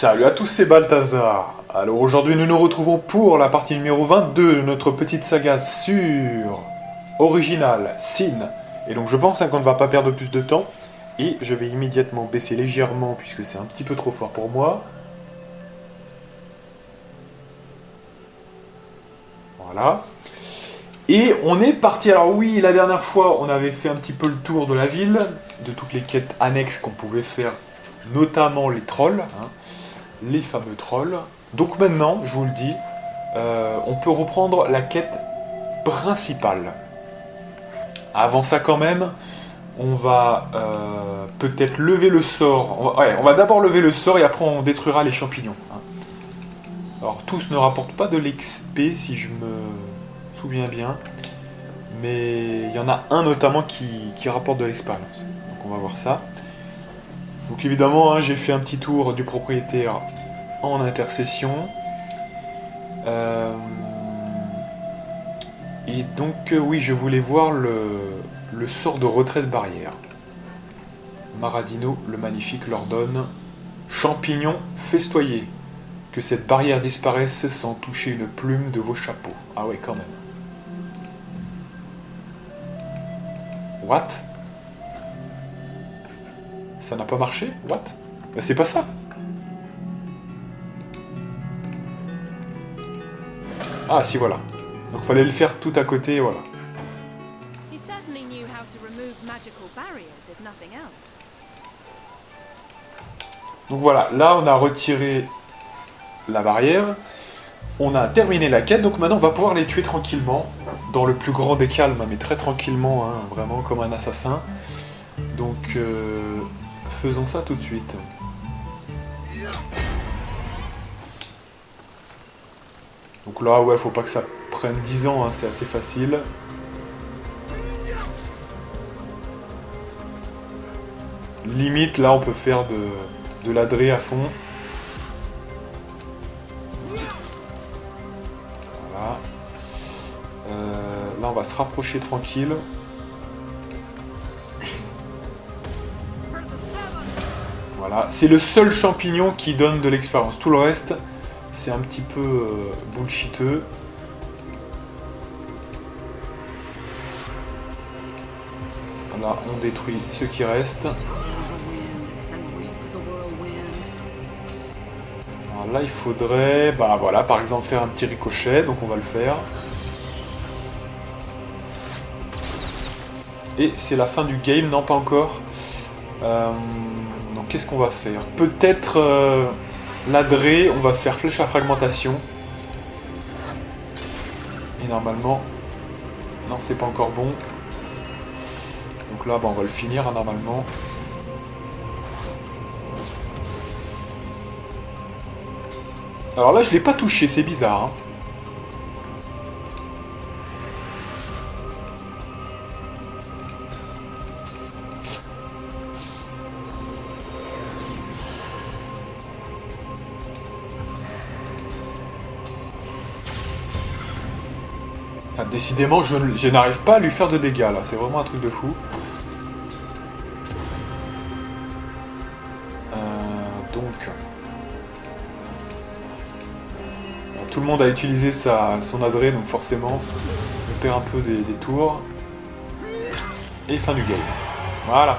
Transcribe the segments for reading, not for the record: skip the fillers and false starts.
Salut à tous, c'est Balthazar. Alors aujourd'hui nous nous retrouvons pour la partie numéro 22 de notre petite saga sur Original Sin. Et donc je pense qu'on ne va pas perdre plus de temps. Et je vais immédiatement baisser légèrement puisque c'est un petit peu trop fort pour moi. Voilà. Et on est parti. Alors oui, la dernière fois on avait fait un petit peu le tour de la ville, de toutes les quêtes annexes qu'on pouvait faire, notamment les trolls. Les fameux trolls. Donc maintenant, je vous le dis, on peut reprendre la quête principale. Avant ça quand même, on va peut-être lever le sort. On va d'abord lever le sort et après on détruira les champignons. Alors tous ne rapportent pas de l'XP si je me souviens bien. Mais il y en a un notamment qui rapporte de l'expérience. Donc on va voir ça. Donc évidemment, j'ai fait un petit tour du propriétaire en intercession. Et donc, oui, je voulais voir le sort de retraite barrière. Maradino, le magnifique, leur donne champignon festoyé. Que cette barrière disparaisse sans toucher une plume de vos chapeaux. Ah ouais, quand même. What? Ça n'a pas marché? What? C'est pas ça. Ah si, voilà. Donc fallait le faire tout à côté, voilà. Donc voilà, là on a retiré la barrière, on a terminé la quête, donc maintenant on va pouvoir les tuer tranquillement, dans le plus grand des calmes, mais très tranquillement, vraiment comme un assassin. Donc faisons ça tout de suite. Donc là, ouais, faut pas que ça prenne 10 ans, c'est assez facile. Limite, là, on peut faire de l'adré à fond. Voilà. Là, on va se rapprocher tranquille. Voilà, c'est le seul champignon qui donne de l'expérience. Tout le reste, c'est un petit peu bullshiteux. Là, on détruit ce qui reste. Alors là, il faudrait, bah voilà, par exemple, faire un petit ricochet. Donc on va le faire. Et c'est la fin du game, non pas encore. Donc qu'est-ce qu'on va faire? Peut-être l'adré, on va faire flèche à fragmentation. Et normalement... Non, c'est pas encore bon. Donc là, bah, on va le finir normalement. Alors là, je l'ai pas touché, c'est bizarre. Ah, décidément, je n'arrive pas à lui faire de dégâts là, c'est vraiment un truc de fou. Tout le monde a utilisé son adré, donc forcément, on perd un peu des tours. Et fin du game. Voilà.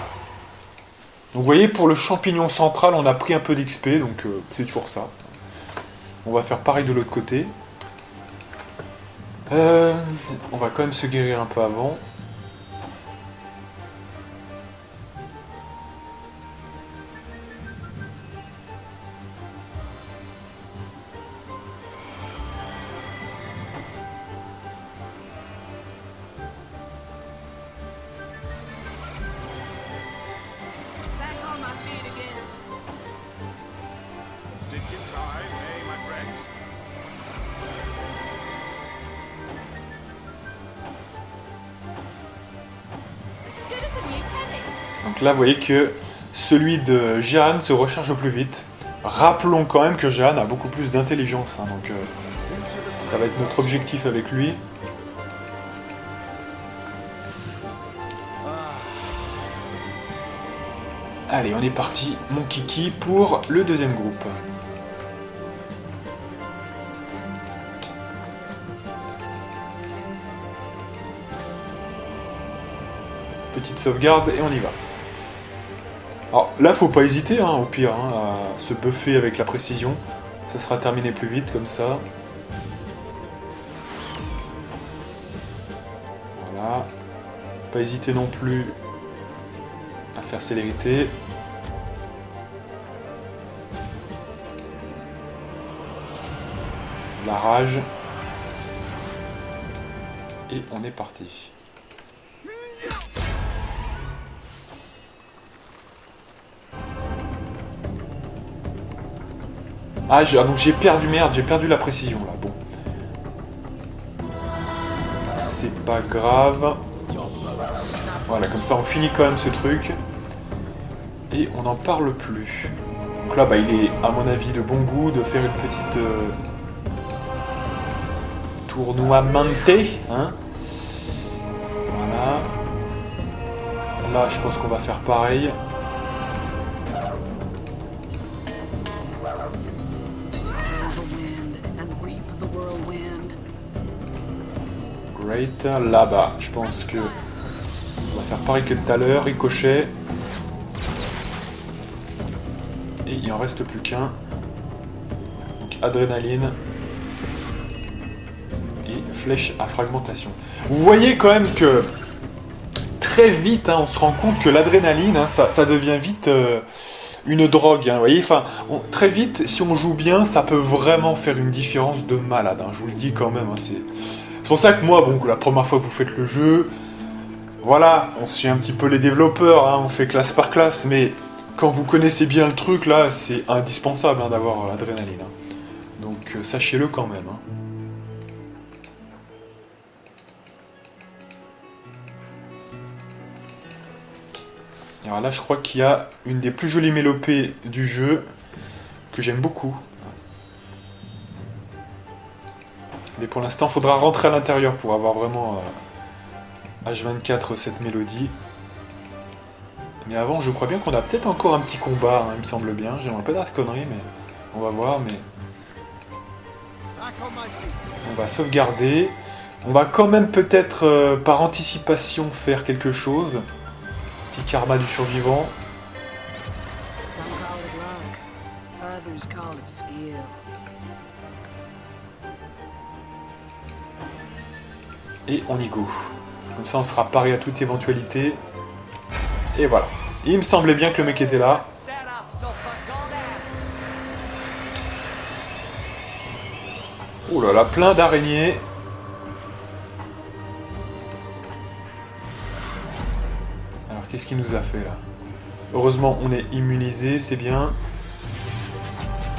Donc vous voyez, pour le champignon central, on a pris un peu d'XP, donc c'est toujours ça. On va faire pareil de l'autre côté. On va quand même se guérir un peu avant. Donc là, vous voyez que celui de Jehan se recharge au plus vite. Rappelons quand même que Jehan a beaucoup plus d'intelligence, donc ça va être notre objectif avec lui. Allez, on est parti, mon kiki, pour le deuxième groupe. Petite sauvegarde et on y va. Alors là, faut pas hésiter, hein, au pire, hein, à se buffer avec la précision. Ça sera terminé plus vite comme ça. Voilà. Pas hésiter non plus à faire célérité. La rage. Et on est parti. Ah, donc j'ai perdu, merde, j'ai perdu la précision là, bon. C'est pas grave. Voilà, comme ça on finit quand même ce truc. Et on n'en parle plus. Donc là, bah, il est à mon avis de bon goût de faire une petite tournoiement, hein. Voilà. Là, je pense qu'on va faire pareil. Great. Là-bas, je pense que on va faire pareil que tout à l'heure. Ricochet. Et il en reste plus qu'un. Donc adrénaline. Et flèche à fragmentation. Vous voyez quand même que très vite, hein, on se rend compte que l'adrénaline, hein, ça devient vite une drogue. Hein, vous voyez, enfin, très vite, si on joue bien, ça peut vraiment faire une différence de malade. Hein, je vous le dis quand même. Hein, c'est pour ça que moi, bon, la première fois que vous faites le jeu, voilà, on suit un petit peu les développeurs, hein, on fait classe par classe, mais quand vous connaissez bien le truc, là, c'est indispensable hein, d'avoir l'adrénaline. Hein. Donc sachez-le quand même. Hein. Alors là, je crois qu'il y a une des plus jolies mélopées du jeu que j'aime beaucoup. Mais pour l'instant, il faudra rentrer à l'intérieur pour avoir vraiment H24 cette mélodie. Mais avant, je crois bien qu'on a peut-être encore un petit combat, hein, il me semble bien. J'aimerais pas dire de conneries, mais on va voir. Mais on va sauvegarder. On va quand même peut-être, par anticipation, faire quelque chose. Petit karma du survivant. Et on y go. Comme ça, on sera paré à toute éventualité. Et voilà. Il me semblait bien que le mec était là. Oh là là, plein d'araignées. Alors, qu'est-ce qu'il nous a fait là? Heureusement, on est immunisé, c'est bien.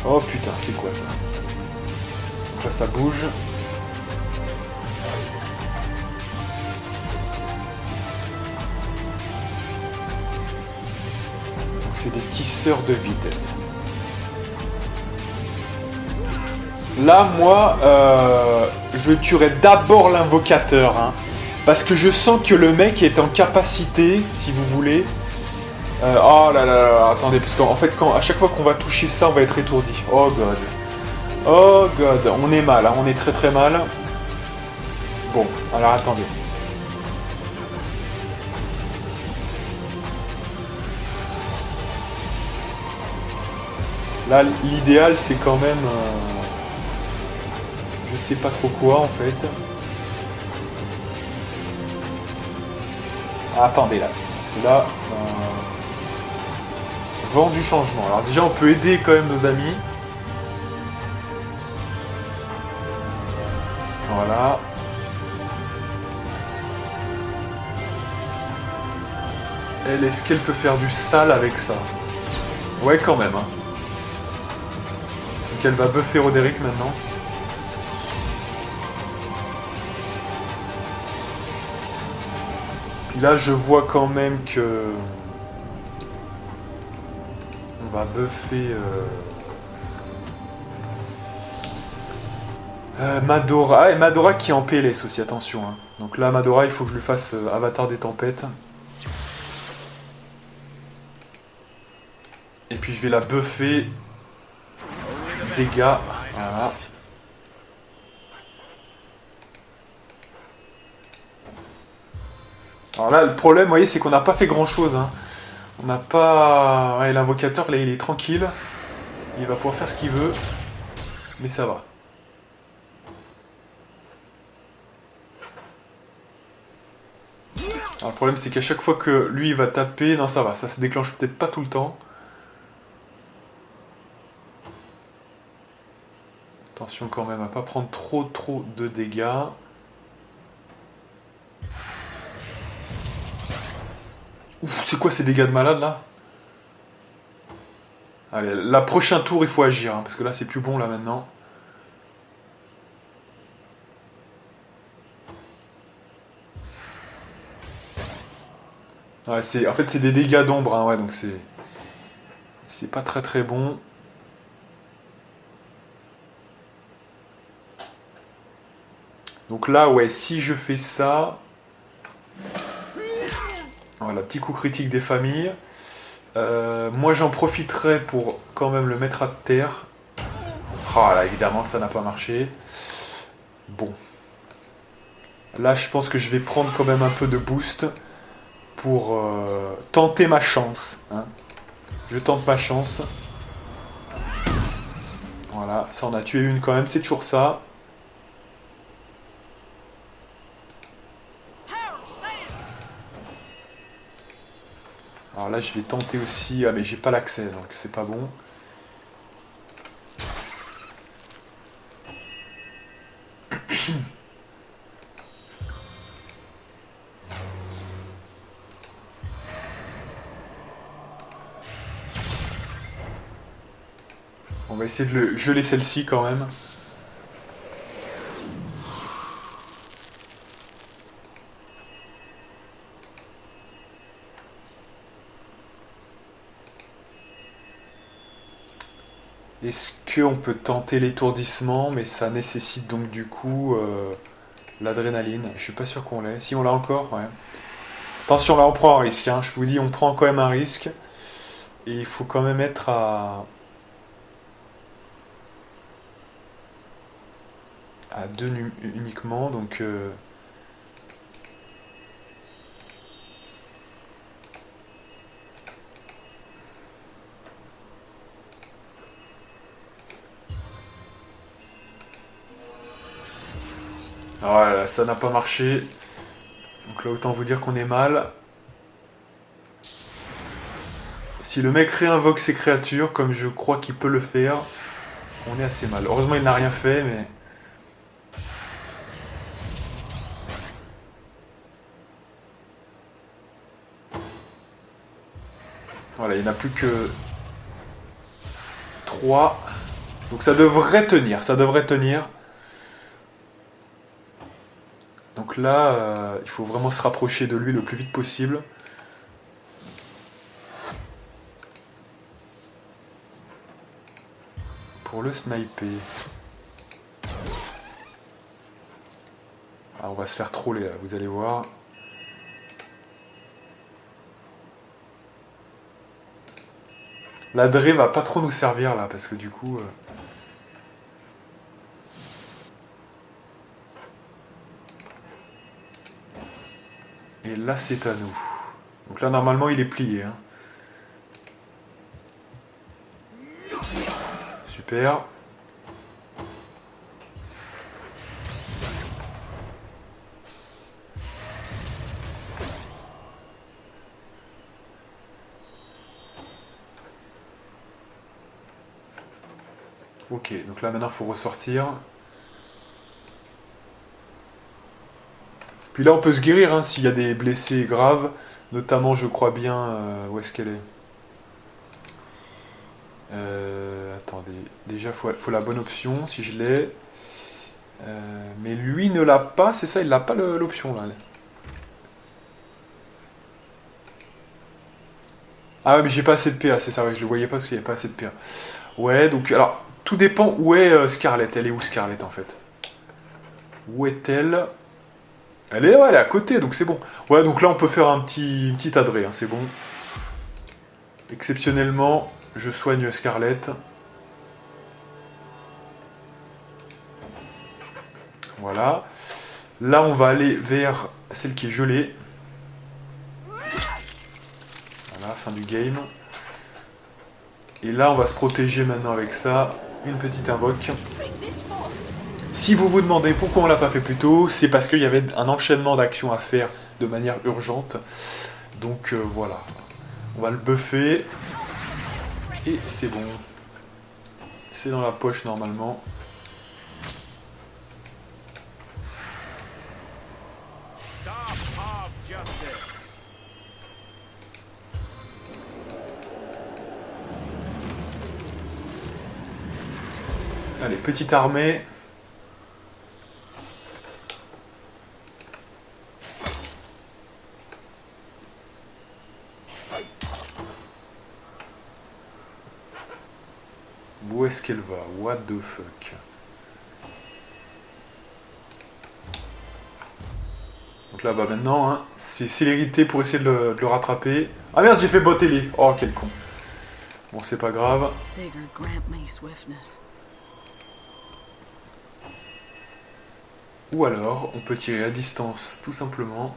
Oh putain, c'est quoi ça? Donc là, ça bouge. C'est des tisseurs de vide. Là, moi, je tuerai d'abord l'invocateur. Hein, parce que je sens que le mec est en capacité, si vous voulez... oh là là là, attendez, parce qu'en fait, à chaque fois qu'on va toucher ça, on va être étourdi. Oh god. Oh god, on est mal, hein, on est très très mal. Bon, alors attendez. Là, l'idéal, c'est quand même... je sais pas trop quoi, en fait. Ah, attendez, là. Parce que là... vent du changement. Alors déjà, on peut aider quand même nos amis. Voilà. Elle, est-ce qu'elle peut faire du sale avec ça? Ouais, quand même, hein. Elle va buffer Roderick maintenant. Puis là, je vois quand même que... on va buffer... Madora. Ah, et Madora qui est en PLS aussi, attention. Hein. Donc là, Madora, il faut que je lui fasse Avatar des Tempêtes. Et puis je vais la buffer... dégâts. Voilà. Alors là, le problème, vous voyez, c'est qu'on n'a pas fait grand-chose. Hein. On n'a pas... Ouais, l'invocateur, là, il est tranquille. Il va pouvoir faire ce qu'il veut. Mais ça va. Alors, le problème, c'est qu'à chaque fois que lui, il va taper... Non, ça va. Ça se déclenche peut-être pas tout le temps. Attention quand même à pas prendre trop de dégâts. Ouf, c'est quoi ces dégâts de malade là? Allez, la prochaine tour il faut agir, hein, parce que là c'est plus bon là maintenant. Ouais, en fait c'est des dégâts d'ombre, hein, ouais, donc c'est pas très bon. Donc là, ouais, si je fais ça... Voilà, petit coup critique des familles. Moi, j'en profiterai pour quand même le mettre à terre. Ah là, évidemment, ça n'a pas marché. Bon. Là, je pense que je vais prendre quand même un peu de boost pour tenter ma chance. Hein. Je tente ma chance. Voilà, ça en a tué une quand même, c'est toujours ça. Alors là, je vais tenter aussi... Ah, mais j'ai pas l'accès, donc c'est pas bon. On va essayer de le geler celle-ci quand même. Est-ce qu'on peut tenter l'étourdissement, mais ça nécessite donc du coup l'adrénaline. Je suis pas sûr qu'on l'ait. Si on l'a encore, ouais. Attention, là on prend un risque. Hein. Je vous dis, on prend quand même un risque. Et il faut quand même être à 2 uniquement. Donc... Voilà, ça n'a pas marché. Donc là, autant vous dire qu'on est mal. Si le mec réinvoque ses créatures, comme je crois qu'il peut le faire, on est assez mal. Heureusement, il n'a rien fait, mais... Voilà, il n'y en a plus que 3. Donc ça devrait tenir, ça devrait tenir. Donc là, il faut vraiment se rapprocher de lui le plus vite possible. Pour le sniper. Ah, on va se faire troller là, vous allez voir. La Dre va pas trop nous servir là, parce que du coup... Et là, c'est à nous. Donc là, normalement, il est plié. Hein. Super. Ok, donc là, maintenant, il faut ressortir. Puis là, on peut se guérir hein, s'il y a des blessés graves. Notamment, je crois bien... où est-ce qu'elle est, attendez. Déjà, il faut la bonne option, si je l'ai. Mais lui ne l'a pas, c'est ça, il n'a pas l'option, là. Ah ouais, mais j'ai pas assez de PA, c'est ça, ouais, je le voyais pas parce qu'il n'y avait pas assez de PA. Ouais, donc, alors, tout dépend où est Scarlett. Elle est où, Scarlett, en fait? Où est-elle? Elle est, ouais, elle est à côté, donc c'est bon. Ouais, donc là, on peut faire un petit adré, hein, c'est bon. Exceptionnellement, je soigne Scarlett. Voilà. Là, on va aller vers celle qui est gelée. fin du game. Et là, on va se protéger maintenant avec ça. Une petite invoque. Si vous vous demandez pourquoi on l'a pas fait plus tôt, c'est parce qu'il y avait un enchaînement d'actions à faire de manière urgente. Donc voilà. On va le buffer. Et c'est bon. C'est dans la poche normalement. Allez, petite armée. Où est-ce qu'elle va? What the fuck? Donc là, bah maintenant, hein, c'est célérité pour essayer de le rattraper. Ah merde, j'ai fait botter. Oh, quel con. Bon, c'est pas grave. Ou alors, on peut tirer à distance, tout simplement.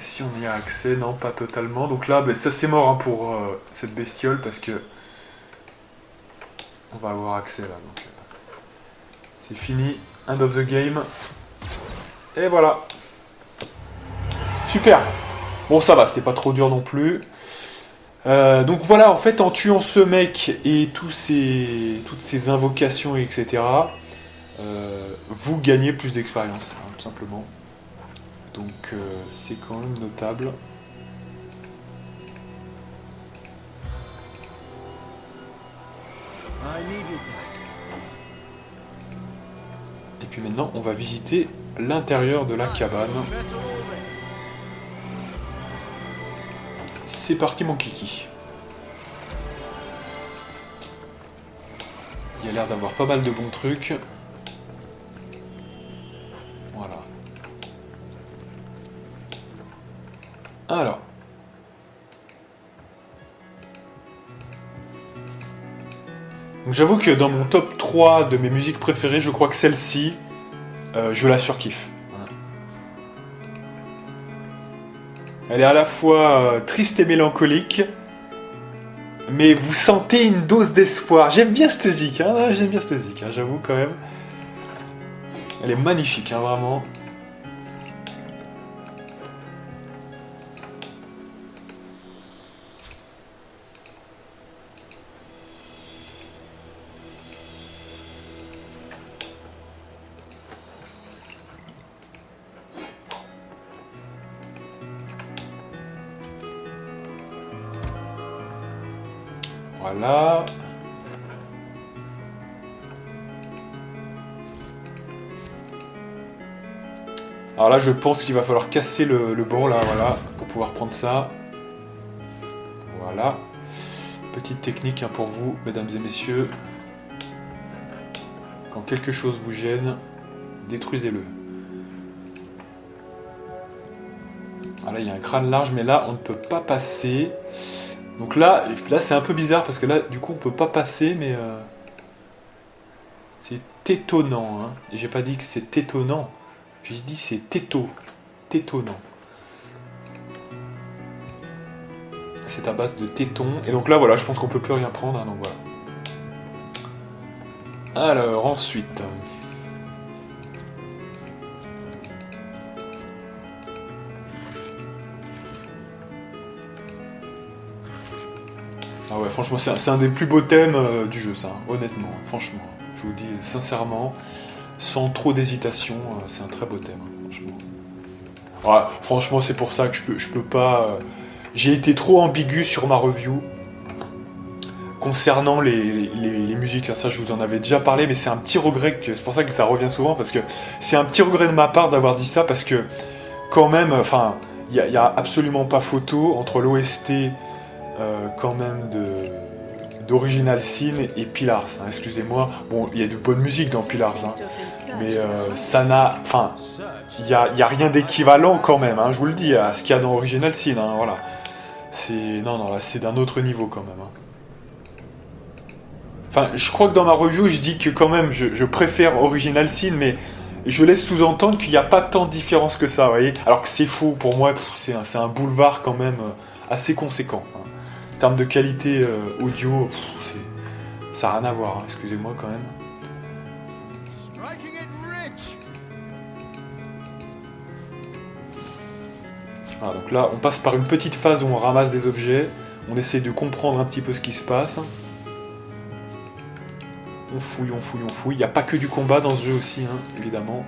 Si on y a accès, non, pas totalement. Donc là, bah, ça c'est mort hein, pour cette bestiole, parce que on va avoir accès là. Donc c'est fini, end of the game. Et voilà. Super. Bon, ça va, c'était pas trop dur non plus. Donc voilà, en fait, en tuant ce mec et toutes ces invocations, etc., vous gagnez plus d'expérience, hein, tout simplement. Donc c'est quand même notable. Et puis maintenant, on va visiter l'intérieur de la cabane. C'est parti mon kiki. Il y a l'air d'avoir pas mal de bons trucs. Voilà. Alors. Donc j'avoue que dans mon top 3 de mes musiques préférées, je crois que celle-ci, je la surkiffe. Voilà. Elle est à la fois triste et mélancolique, mais vous sentez une dose d'espoir. J'aime bien cette zik, hein, j'avoue quand même. Elle est magnifique, hein, vraiment. Voilà. Alors là, je pense qu'il va falloir casser le banc, là, voilà, pour pouvoir prendre ça. Voilà. Petite technique hein, pour vous, mesdames et messieurs. Quand quelque chose vous gêne, détruisez-le. Voilà, il y a un crâne large, mais là, on ne peut pas passer. Donc là c'est un peu bizarre, parce que là, du coup, on peut pas passer, mais... c'est étonnant, hein. Et j'ai pas dit que c'est étonnant. J'ai dit c'est tétonnant. C'est à base de téton. Et donc là, voilà, je pense qu'on peut plus rien prendre, hein, donc voilà. Alors, ensuite... Ah ouais, franchement, c'est un des plus beaux thèmes du jeu, ça, hein, honnêtement, franchement. Je vous dis sincèrement, sans trop d'hésitation, c'est un très beau thème, hein, franchement. Ouais, franchement, c'est pour ça que je peux pas... J'ai été trop ambigu sur ma review concernant les musiques. Ça, je vous en avais déjà parlé, mais c'est un petit regret, c'est pour ça que ça revient souvent, parce que c'est un petit regret de ma part d'avoir dit ça, parce que quand même, enfin, il y a absolument pas photo entre l'OST quand même d'Original Sin et Pillars, hein, excusez-moi. Bon, il y a de bonne musique dans Pillars, hein, mais ça n'a... Enfin, il y a rien d'équivalent quand même, hein, je vous le dis, à ce qu'il y a dans Original Sin, hein, voilà. Non, là, c'est d'un autre niveau quand même. Hein. Enfin, je crois que dans ma review, je dis que quand même, je préfère Original Sin, mais Et je laisse sous-entendre qu'il n'y a pas tant de différence que ça, vous voyez. Alors que c'est faux, pour moi, c'est un boulevard quand même assez conséquent. Hein. En termes de qualité audio, ça n'a rien à voir, hein. Excusez-moi quand même. Voilà, donc là, on passe par une petite phase où on ramasse des objets, on essaie de comprendre un petit peu ce qui se passe. On fouille, on fouille, on fouille. Il n'y a pas que du combat dans ce jeu aussi, hein, évidemment.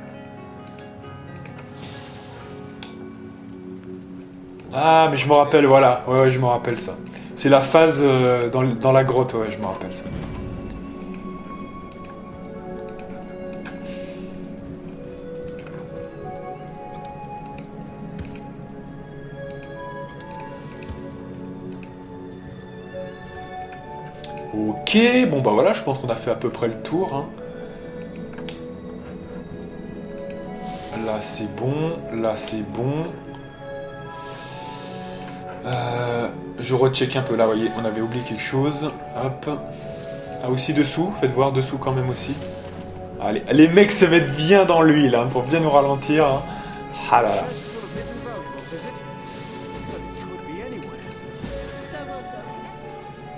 Ah, mais je me rappelle, voilà. Ouais, je me rappelle ça. C'est la phase dans la grotte, ouais, je me rappelle ça. Ok, bon bah voilà, je pense qu'on a fait à peu près le tour. Hein. Là c'est bon, là c'est bon. Je recheck un peu, là vous voyez, on avait oublié quelque chose. Hop. Ah aussi dessous, faites voir dessous quand même aussi. Allez, les mecs se mettent bien dans l'huile hein, pour bien nous ralentir. Hein. Ah là là.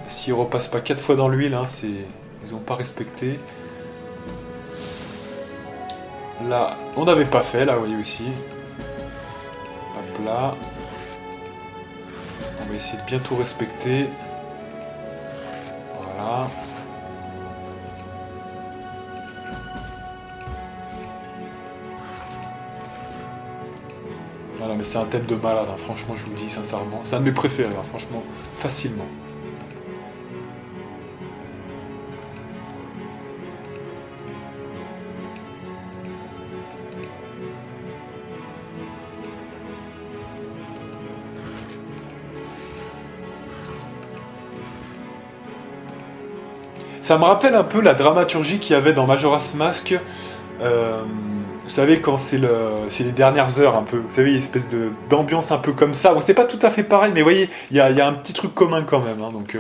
S'ils repassent pas 4 fois dans l'huile, hein, ils ont pas respecté. Là, on n'avait pas fait, là, vous voyez aussi. Hop là. On va essayer de bien tout respecter. Voilà. Voilà, mais c'est un thème de malade, hein, franchement, je vous le dis sincèrement. C'est un de mes préférés, hein, franchement, facilement. Ça me rappelle un peu la dramaturgie qu'il y avait dans Majora's Mask. Vous savez, quand c'est les dernières heures un peu. Vous savez, une espèce d'ambiance un peu comme ça. Bon, c'est pas tout à fait pareil, mais vous voyez, il y a un petit truc commun quand même. Hein, donc,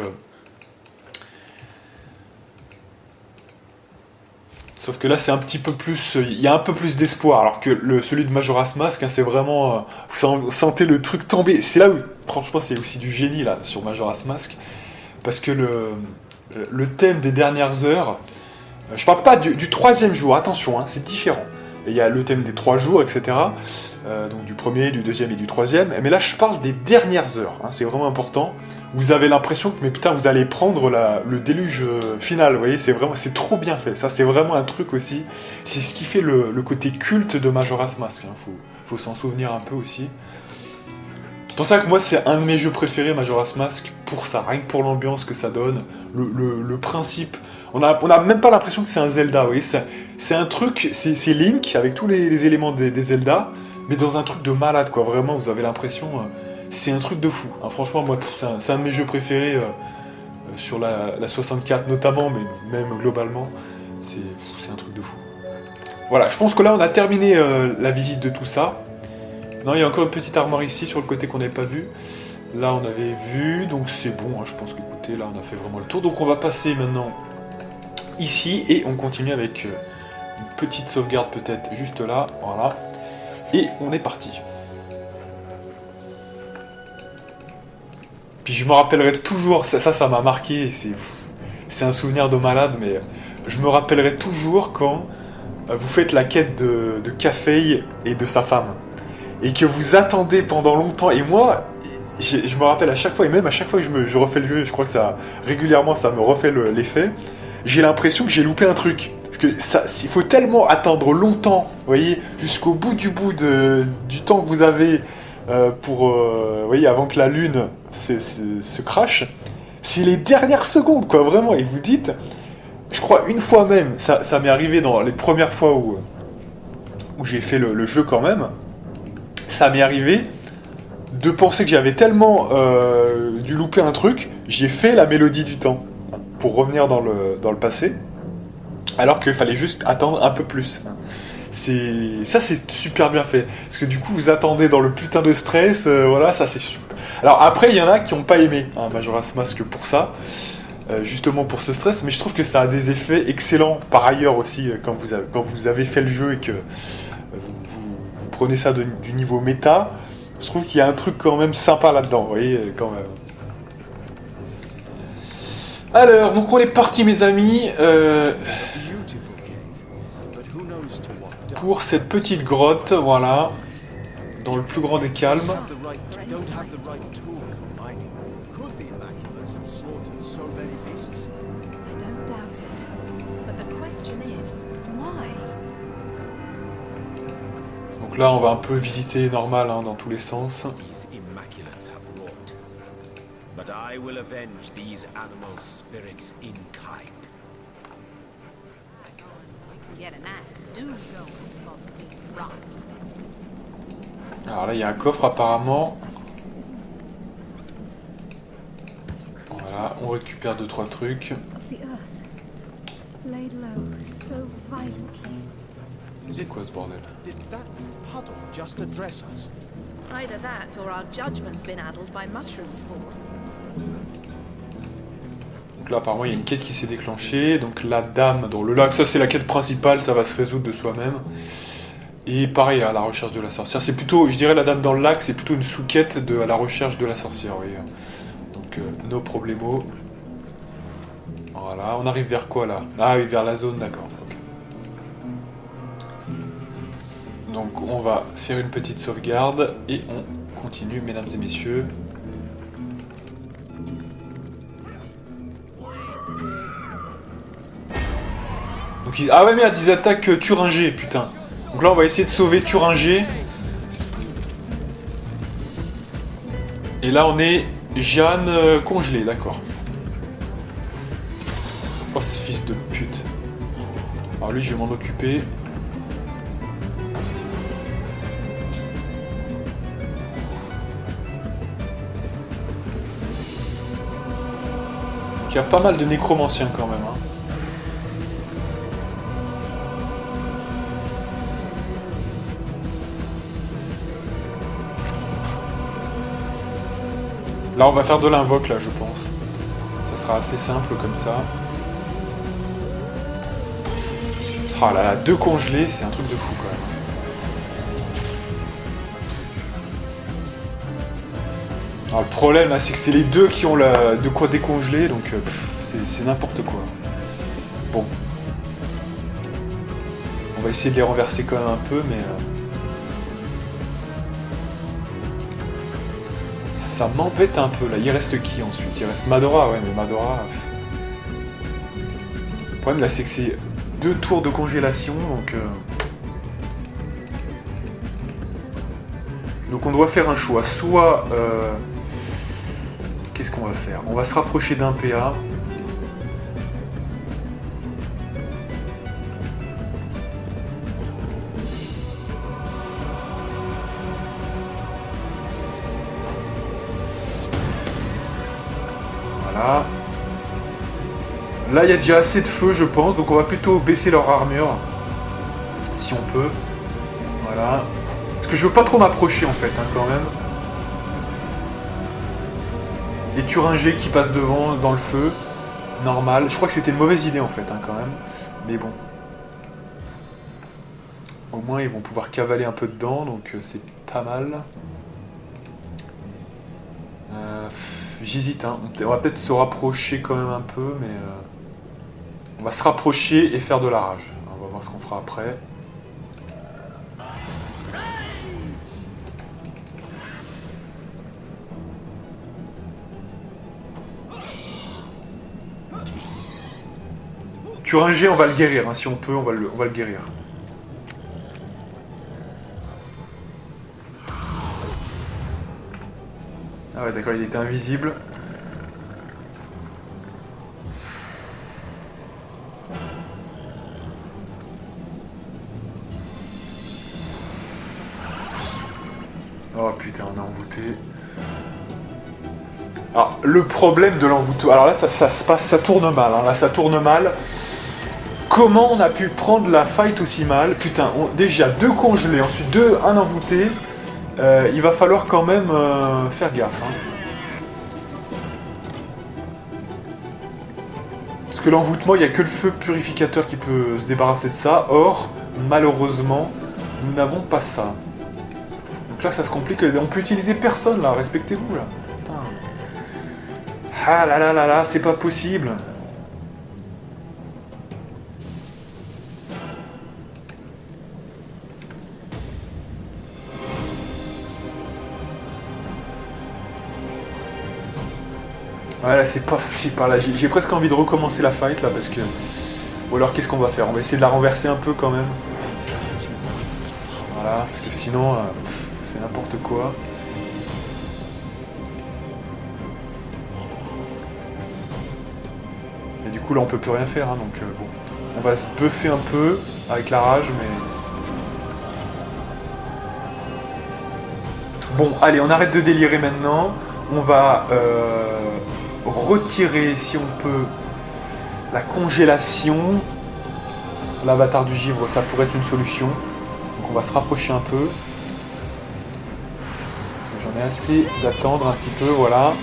sauf que là, c'est un petit peu plus... Il y a un peu plus d'espoir. Alors que celui de Majora's Mask, hein, c'est vraiment... vous sentez le truc tomber. C'est là où, franchement, c'est aussi du génie là sur Majora's Mask. Parce que le thème des dernières heures, je parle pas du troisième jour, attention, hein, c'est différent. Il y a le thème des 3 jours, etc. Donc du premier, du deuxième et du troisième. Mais là, je parle des dernières heures, hein, c'est vraiment important. Vous avez l'impression que, mais putain, vous allez prendre le déluge final, vous voyez, c'est trop bien fait. Ça, c'est vraiment un truc aussi. C'est ce qui fait le côté culte de Majora's Mask. Hein, faut s'en souvenir un peu aussi. C'est pour ça que moi, c'est un de mes jeux préférés, Majora's Mask, pour ça, rien que pour l'ambiance que ça donne, le principe. On a même pas l'impression que c'est un Zelda, vous voyez, c'est un truc, c'est Link, avec tous les éléments des Zelda, mais dans un truc de malade, quoi, vraiment, vous avez l'impression, c'est un truc de fou. Hein, franchement, moi, c'est un de mes jeux préférés sur la 64 notamment, mais même globalement, c'est un truc de fou. Voilà, je pense que là, on a terminé la visite de tout ça. Non, il y a encore une petite armoire ici sur le côté qu'on n'avait pas vu. Là, on avait vu, donc c'est bon. Hein, je pense que, écoutez, là, on a fait vraiment le tour. Donc, on va passer maintenant ici et on continue avec une petite sauvegarde peut-être juste là. Voilà. Et on est parti. Puis je me rappellerai toujours, ça m'a marqué. C'est un souvenir de malade, mais je me rappellerai toujours quand vous faites la quête de Kafei et de sa femme. Et que vous attendez pendant longtemps. Et moi, je me rappelle à chaque fois, et même à chaque fois que je refais le jeu, je crois que régulièrement ça me refait l'effet, j'ai l'impression que j'ai loupé un truc. Parce que il faut tellement attendre longtemps, vous voyez, jusqu'au bout du temps que vous avez vous voyez, avant que la lune se crache. C'est les dernières secondes, quoi, vraiment. Et vous dites, je crois une fois même, ça m'est arrivé dans les premières fois où j'ai fait le jeu quand même. Ça m'est arrivé de penser que j'avais tellement dû louper un truc, j'ai fait la mélodie du temps pour revenir dans le passé, alors qu'il fallait juste attendre un peu plus. Ça, c'est super bien fait, parce que du coup, vous attendez dans le putain de stress, voilà, ça c'est super. Alors après, il y en a qui n'ont pas aimé Majora's Mask pour ça. justement pour ce stress, mais je trouve que ça a des effets excellents par ailleurs aussi quand vous avez fait le jeu et que vous prenez ça du niveau méta. Je trouve qu'il y a un truc quand même sympa là-dedans, vous voyez, quand même. Alors, donc on est parti mes amis pour cette petite grotte, voilà, dans le plus grand des calmes. Donc là on va un peu visiter normal hein, dans tous les sens. Alors là il y a un coffre apparemment. Voilà, on récupère 2-3 trucs. C'est quoi ce bordel? Either that or our judgment's been addled by mushroom spores. Donc là apparemment il y a une quête qui s'est déclenchée. Donc la dame dans le lac, ça c'est la quête principale, ça va se résoudre de soi-même. Et pareil à la recherche de la sorcière. C'est plutôt, je dirais la dame dans le lac, c'est plutôt une sous-quête à la recherche de la sorcière, vous voyez. Donc no problemo. Voilà, on arrive vers quoi là? Ah oui, vers la zone, d'accord. Donc on va faire une petite sauvegarde et on continue, mesdames et messieurs. Donc, ah ouais merde, ils attaquent Thuringier, putain. Donc là on va essayer de sauver Thuringier. Et là on est Jeanne congelée, d'accord. Oh ce fils de pute. Alors lui je vais m'en occuper. Il y a pas mal de nécromanciens quand même. Hein. Là on va faire de l'invoque là je pense. Ça sera assez simple comme ça. Oh là là, 2 congelés, c'est un truc de fou quand même. Alors, le problème là, c'est que c'est les deux qui ont de quoi décongeler, donc c'est n'importe quoi. Bon. On va essayer de les renverser quand même un peu, mais... ça m'embête un peu là. Il reste qui ensuite? Il reste Madora, ouais, mais Madora... Le problème là, c'est que c'est 2 tours de congélation, donc... Donc on doit faire un choix. Soit... Qu'est-ce qu'on va faire? On va se rapprocher d'un PA. Voilà. Là, il y a déjà assez de feu, je pense, donc on va plutôt baisser leur armure. Si on peut. Voilà. Parce que je veux pas trop m'approcher, en fait, hein, quand même. Les Thuringiers qui passent devant dans le feu, normal. Je crois que c'était une mauvaise idée en fait, hein, quand même. Mais bon. Au moins ils vont pouvoir cavaler un peu dedans, donc c'est pas mal. J'hésite, hein. On va peut-être se rapprocher quand même un peu, mais... on va se rapprocher et faire de la rage. On va voir ce qu'on fera après. Thuringier, on va le guérir, hein. Si on peut, on va le guérir. Ah ouais, d'accord, il était invisible. Oh putain, on est envoûté. Alors, le problème de l'envoûtement... Alors là, ça se passe, ça tourne mal. Hein. Là, ça tourne mal. Comment on a pu prendre la fight aussi mal? Putain, déjà 2 congelés, ensuite un envoûté. Il va falloir quand même faire gaffe. Hein. que l'envoûtement, il n'y a que le feu purificateur qui peut se débarrasser de ça. Or, malheureusement, nous n'avons pas ça. Donc là, ça se complique. On peut utiliser personne, là. Respectez-vous, là. Putain. Ah là là là là, c'est pas possible. Voilà, c'est pas par là. J'ai presque envie de recommencer la fight là parce que. Ou alors qu'est-ce qu'on va faire? On va essayer de la renverser un peu quand même. Voilà, parce que sinon c'est n'importe quoi. Et du coup là on peut plus rien faire hein, donc bon. On va se buffer un peu avec la rage mais. Bon allez on arrête de délirer maintenant. On va retirer, si on peut, la congélation. L'avatar du givre, ça pourrait être une solution. Donc on va se rapprocher un peu. J'en ai assez d'attendre un petit peu, voilà.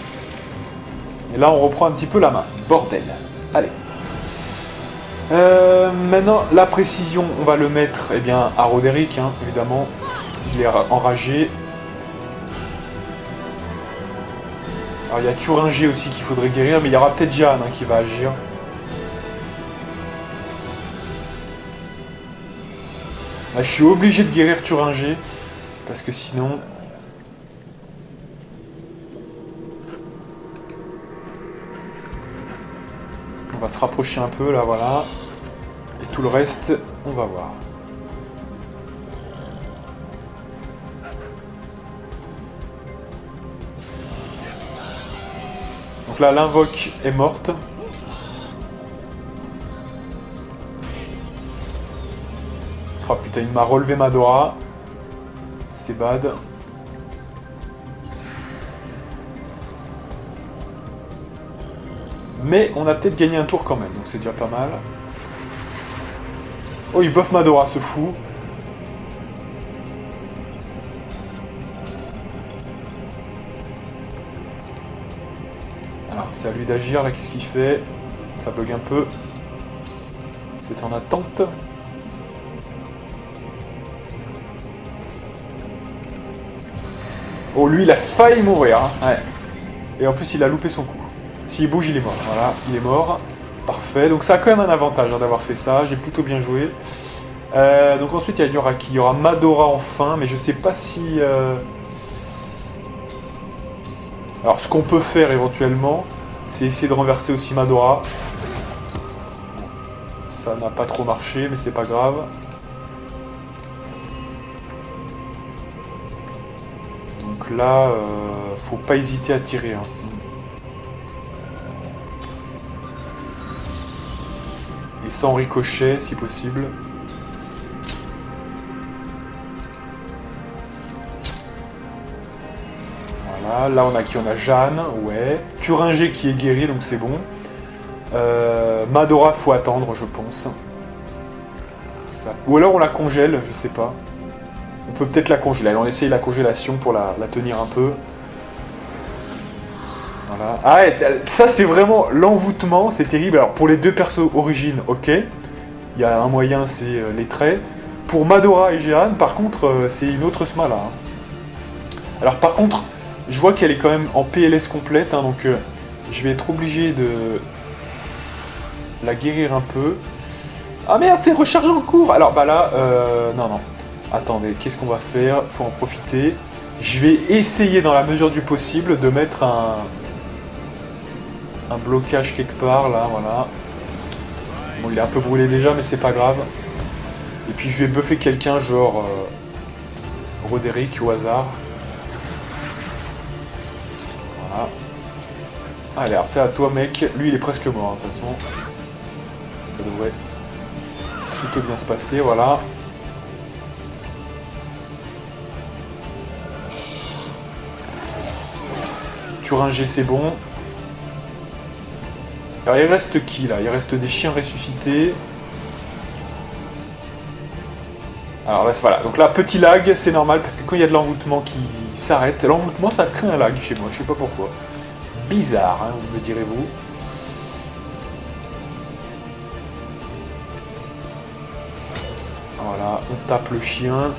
Et là, on reprend un petit peu la main. Bordel. Allez. Maintenant, la précision, on va le mettre eh bien, à Roderick, hein, évidemment. Il est enragé. Alors il y a Thuringier aussi qu'il faudrait guérir, mais il y aura peut-être Jeanne hein, qui va agir. Là, je suis obligé de guérir Thuringier, parce que sinon... On va se rapprocher un peu, là, voilà. Et tout le reste, on va voir. Donc là, l'invoque est morte. Oh putain, il m'a relevé Madora. C'est bad. Mais on a peut-être gagné un tour quand même, donc c'est déjà pas mal. Oh, il buff Madora, ce fou. Alors, c'est à lui d'agir, là, qu'est-ce qu'il fait? Ça bug un peu. C'est en attente. Oh, lui, il a failli mourir. Hein. Ouais. Et en plus, il a loupé son coup. S'il bouge, il est mort. Voilà, il est mort. Parfait. Donc ça a quand même un avantage hein, d'avoir fait ça. J'ai plutôt bien joué. Donc ensuite, il y aura qui? Il y aura Madora enfin, mais je sais pas si... Alors, ce qu'on peut faire éventuellement, c'est essayer de renverser aussi Madora. Ça n'a pas trop marché, mais c'est pas grave. Donc là, faut pas hésiter à tirer. Hein. Et sans ricochet, si possible. Voilà, là on a qui? On a Jeanne, ouais. Thuringier qui est guéri, donc c'est bon. Madora, faut attendre, je pense. Ça. Ou alors on la congèle, je sais pas. On peut peut-être la congeler. Allez, on essaye la congélation pour la tenir un peu. Voilà. Ah ouais, ça c'est vraiment l'envoûtement, c'est terrible. Alors pour les deux persos origines, ok. Il y a un moyen, c'est les traits. Pour Madora et Jeanne, par contre, c'est une autre sma là. Hein. Alors par contre, je vois qu'elle est quand même en PLS complète, hein, donc je vais être obligé de la guérir un peu. Ah merde, c'est recharge en cours. Alors bah là, non. Attendez, qu'est-ce qu'on va faire? Faut en profiter. Je vais essayer dans la mesure du possible de mettre un blocage quelque part, là, voilà. Bon, il est un peu brûlé déjà, mais c'est pas grave. Et puis je vais buffer quelqu'un, genre Roderick au hasard. Voilà. Allez, alors c'est à toi, mec. Lui, il est presque mort, hein, de toute façon. Ça devrait plutôt bien se passer, voilà. Thuringier, c'est bon. Alors il reste qui là? Il reste des chiens ressuscités. Alors là, voilà. Donc là, petit lag, c'est normal parce que quand il y a de l'envoûtement qui s'arrête, l'envoûtement ça crée un lag chez moi, je sais pas pourquoi. Bizarre, hein, me direz-vous. On tape le chien.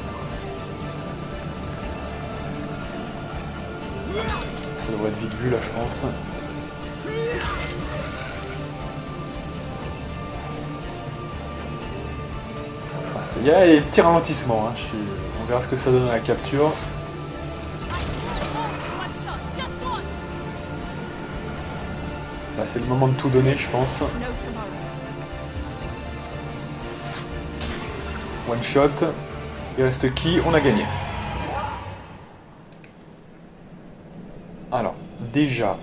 Ça devrait être vite vu là, je pense. Il y a des petits ralentissements. Hein. On verra ce que ça donne à la capture. Là, c'est le moment de tout donner, je pense. One shot. Il reste qui? On a gagné. Alors, déjà...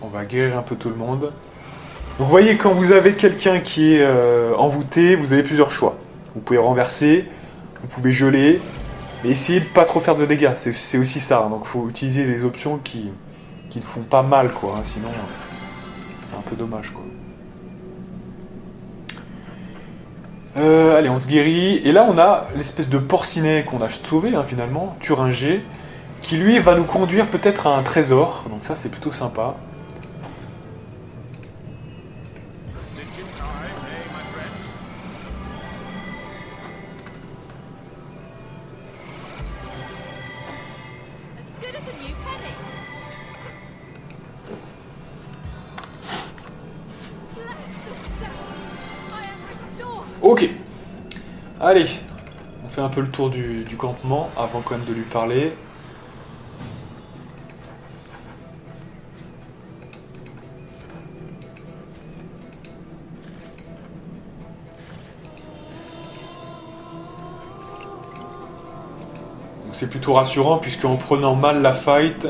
On va guérir un peu tout le monde. Donc vous voyez, quand vous avez quelqu'un qui est envoûté, vous avez plusieurs choix. Vous pouvez renverser, vous pouvez geler, mais essayez de pas trop faire de dégâts. C'est aussi ça. Hein. Donc il faut utiliser les options qui ne font pas mal, quoi. Hein. Sinon, c'est un peu dommage, quoi. Allez, on se guérit. Et là, on a l'espèce de porcinet qu'on a sauvé, hein, finalement, Thuringé, qui lui va nous conduire peut-être à un trésor. Donc ça, c'est plutôt sympa. Ok. Allez. On fait un peu le tour du campement avant quand même de lui parler. Donc c'est plutôt rassurant puisqu'en prenant mal la fight,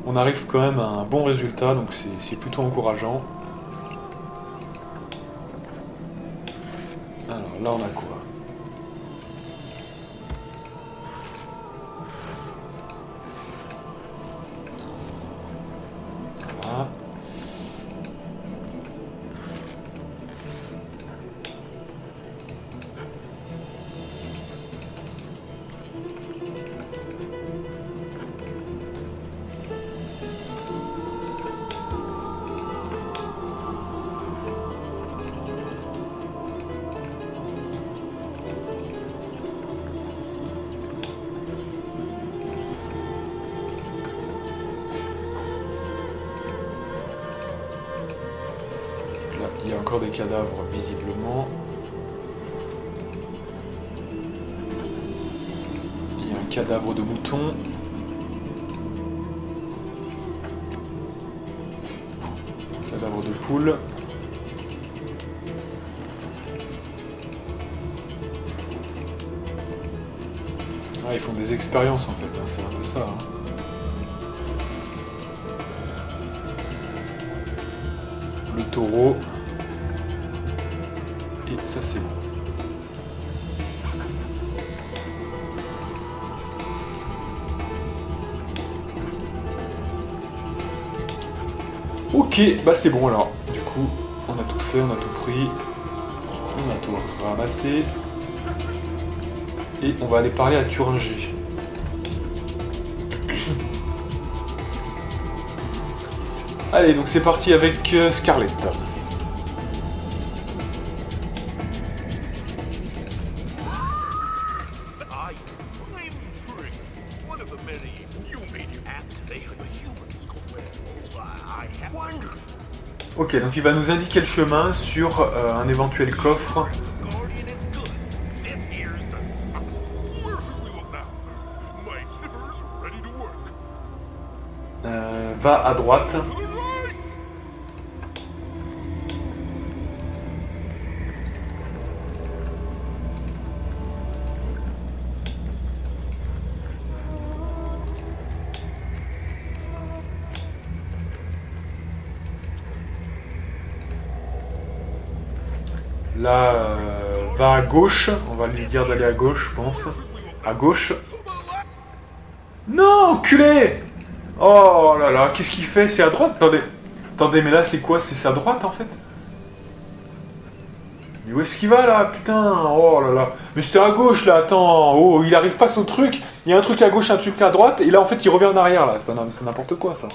on arrive quand même à un bon résultat, donc c'est plutôt encourageant. Alors là on a quoi? Voilà. Il y a encore des cadavres, visiblement. Il y a un cadavre de mouton. Cadavre de poule. Ah, ils font des expériences en fait, hein, c'est un peu ça. Hein. Le taureau. Et ça c'est bon. Ok, bah c'est bon alors. Du coup, on a tout fait, on a tout pris. On a tout ramassé. Et on va aller parler à Thuringé. Allez, donc c'est parti avec Scarlett. Ok, donc il va nous indiquer le chemin sur un éventuel coffre. Va à droite. Là, va à gauche. On va lui dire d'aller à gauche, je pense. À gauche. Non, enculé! Oh là là, qu'est-ce qu'il fait? C'est à droite? Attendez. Attendez, mais là, c'est quoi? C'est à droite, en fait? Mais où est-ce qu'il va, là? Putain! Oh là là. Mais c'était à gauche, là, attends. Oh, il arrive face au truc. Il y a un truc à gauche, un truc à droite. Et là, en fait, il revient en arrière, là. C'est n'importe quoi, ça.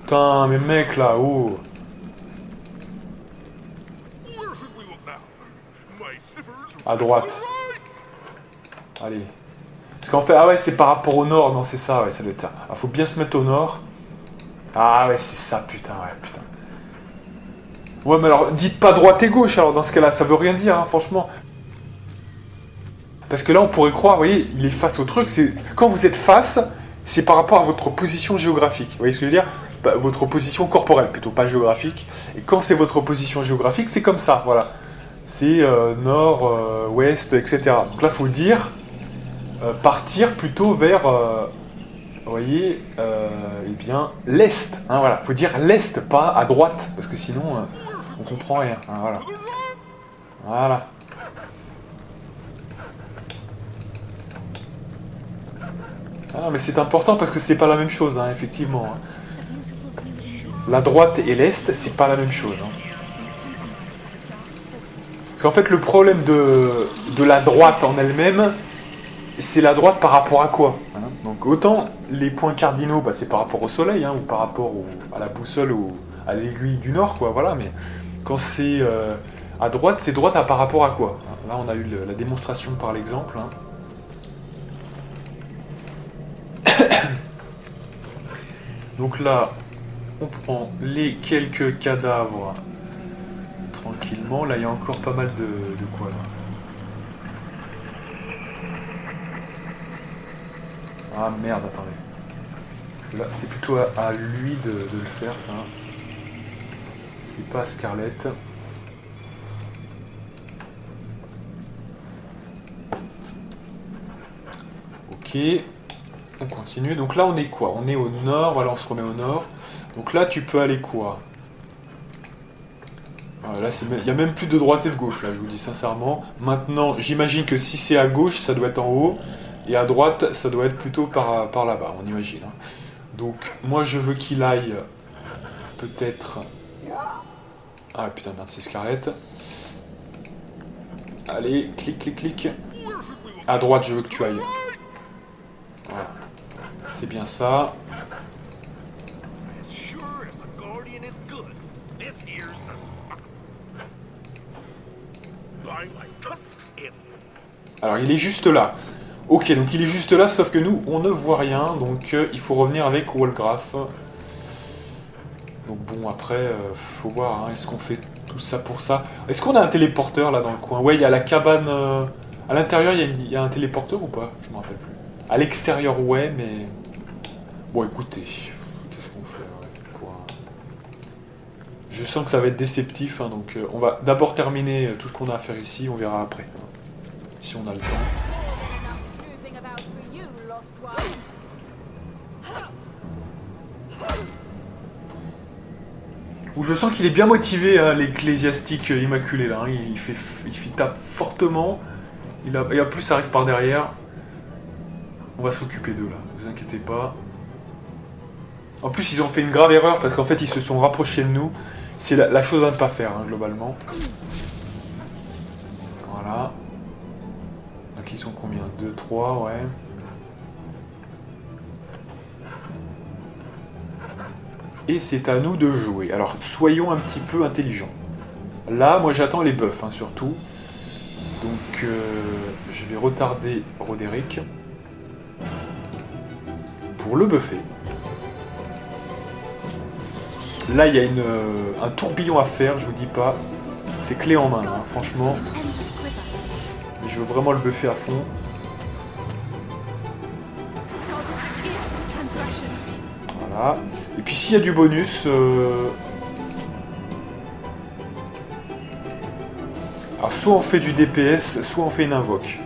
Putain, mais mec, là, oh. À droite. Allez. Parce qu'en fait, ah ouais, c'est par rapport au nord. Non, c'est ça, ouais, ça doit être ça. Ah, faut bien se mettre au nord. Ah ouais, c'est ça, putain, ouais, putain. Ouais, mais alors, dites pas droite et gauche, alors, dans ce cas-là. Ça veut rien dire, hein, franchement. Parce que là, on pourrait croire, vous voyez, il est face au truc. C'est quand vous êtes face, c'est par rapport à votre position géographique. Vous voyez ce que je veux dire? Votre position corporelle, plutôt, pas géographique. Et quand c'est votre position géographique, c'est comme ça, voilà. C'est nord, ouest, etc. Donc là, il faut dire partir plutôt vers, vous voyez, eh bien, l'est. Hein, voilà, faut dire l'est, pas à droite, parce que sinon, on comprend rien. Hein, voilà. Voilà. Ah non, mais c'est important parce que c'est pas la même chose, hein, effectivement. La droite et l'est, c'est pas la même chose. Hein. Parce qu'en fait, le problème de la droite en elle-même, c'est la droite par rapport à quoi, hein. Donc autant les points cardinaux, bah, c'est par rapport au soleil, hein, ou par rapport à la boussole ou à l'aiguille du nord, quoi, voilà, mais quand c'est à droite, c'est droite par rapport à quoi, hein. Là, on a eu la démonstration par l'exemple. Hein. Donc là, on prend les quelques cadavres tranquillement. Là, il y a encore pas mal de quoi, là. Ah merde, attendez. Là, c'est plutôt à lui de le faire, ça. C'est pas à Scarlett. Ok. On continue. Donc là, on est quoi? On est au nord. Voilà, on se remet au nord. Donc là, tu peux aller quoi? Voilà, là, il n'y a même plus de droite et de gauche, là, je vous dis sincèrement. Maintenant, j'imagine que si c'est à gauche, ça doit être en haut. Et à droite, ça doit être plutôt par là-bas, on imagine. Hein. Donc, moi, je veux qu'il aille peut-être... Ah, putain, merde, c'est Scarlett. Allez, clic, clic, clic. À droite, je veux que tu ailles. Voilà. C'est bien ça. Alors, il est juste là. Ok, donc il est juste là, sauf que nous, on ne voit rien, donc il faut revenir avec Wallgraph. Donc bon, après, faut voir, hein, est-ce qu'on fait tout ça pour ça? Est-ce qu'on a un téléporteur, là, dans le coin? Ouais, il y a la cabane... à l'intérieur, il y a un téléporteur ou pas? Je me rappelle plus. À l'extérieur, ouais, mais... Bon, écoutez, qu'est-ce qu'on fait, ouais, pour un... Je sens que ça va être déceptif, hein, donc on va d'abord terminer tout ce qu'on a à faire ici, on verra après, hein, si on a le temps. Où je sens qu'il est bien motivé, hein, l'ecclésiastique immaculé, là, hein, il tape fortement, et en plus ça arrive par derrière. On va s'occuper d'eux, là, ne vous inquiétez pas. En plus, ils ont fait une grave erreur, parce qu'en fait, ils se sont rapprochés de nous. C'est la chose à ne pas faire, hein, globalement. Voilà. Donc, ils sont combien? 2, 3, ouais. Et c'est à nous de jouer. Alors, soyons un petit peu intelligents. Là, moi, j'attends les buffs, hein, surtout. Donc, je vais retarder Roderick pour le buffer. Là, il y a un tourbillon à faire, je vous dis pas. C'est clé en main, hein, franchement. Mais je veux vraiment le buffer à fond. Voilà. Et puis s'il y a du bonus... Alors soit on fait du DPS, soit on fait une invoque.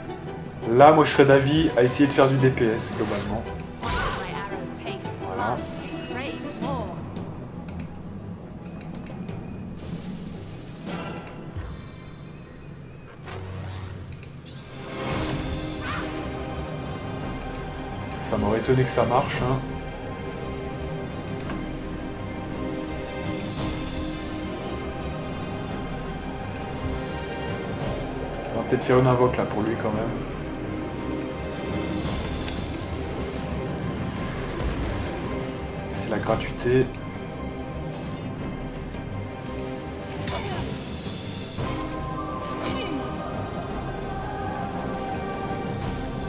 Là, moi je serais d'avis à essayer de faire du DPS, globalement. Voilà. Ça m'aurait étonné que ça marche, hein. On va peut-être faire une invoque là pour lui quand même. C'est la gratuité.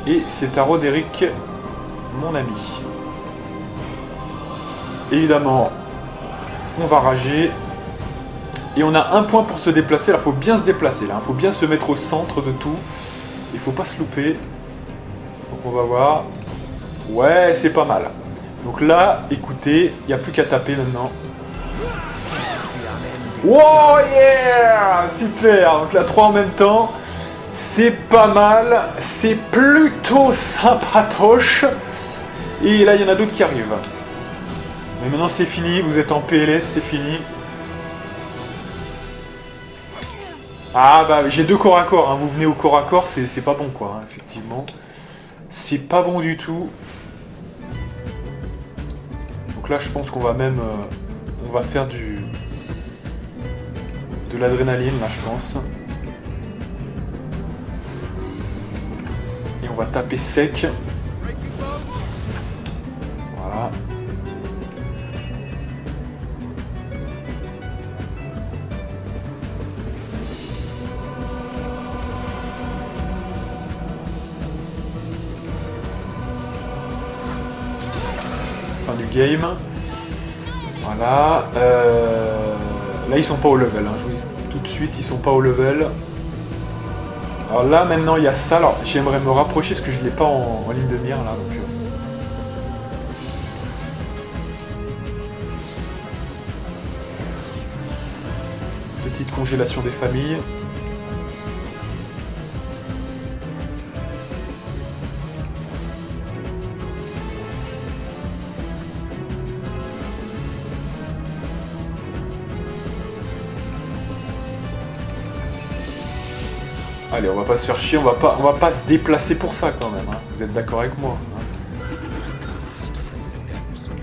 Et c'est à Roderick, mon ami. Évidemment, on va rager. Et on a un point pour se déplacer. Là, il faut bien se déplacer. Il faut bien se mettre au centre de tout. Il faut pas se louper. Donc on va voir. Ouais, c'est pas mal. Donc là, écoutez, il n'y a plus qu'à taper maintenant. Wow, yeah! Super! Donc là, 3 en même temps. C'est pas mal. C'est plutôt sympatoche. Et là, il y en a d'autres qui arrivent. Mais maintenant, c'est fini. Vous êtes en PLS, c'est fini. Ah bah, j'ai 2 corps à corps. Vous venez au corps à corps, c'est pas bon, quoi, effectivement. C'est pas bon du tout. Donc là, je pense qu'on va même... on va faire de l'adrénaline, là, je pense. Et on va taper sec. Voilà. Fin du game. Voilà. Là, ils sont pas au level. Je vous dis tout de suite, ils sont pas au level. Alors là, maintenant, il y a ça. Alors, j'aimerais me rapprocher parce que je l'ai pas en ligne de mire là. Donc, petite congélation des familles. Allez, on va pas se faire chier, on va pas se déplacer pour ça quand même. Vous êtes d'accord avec moi,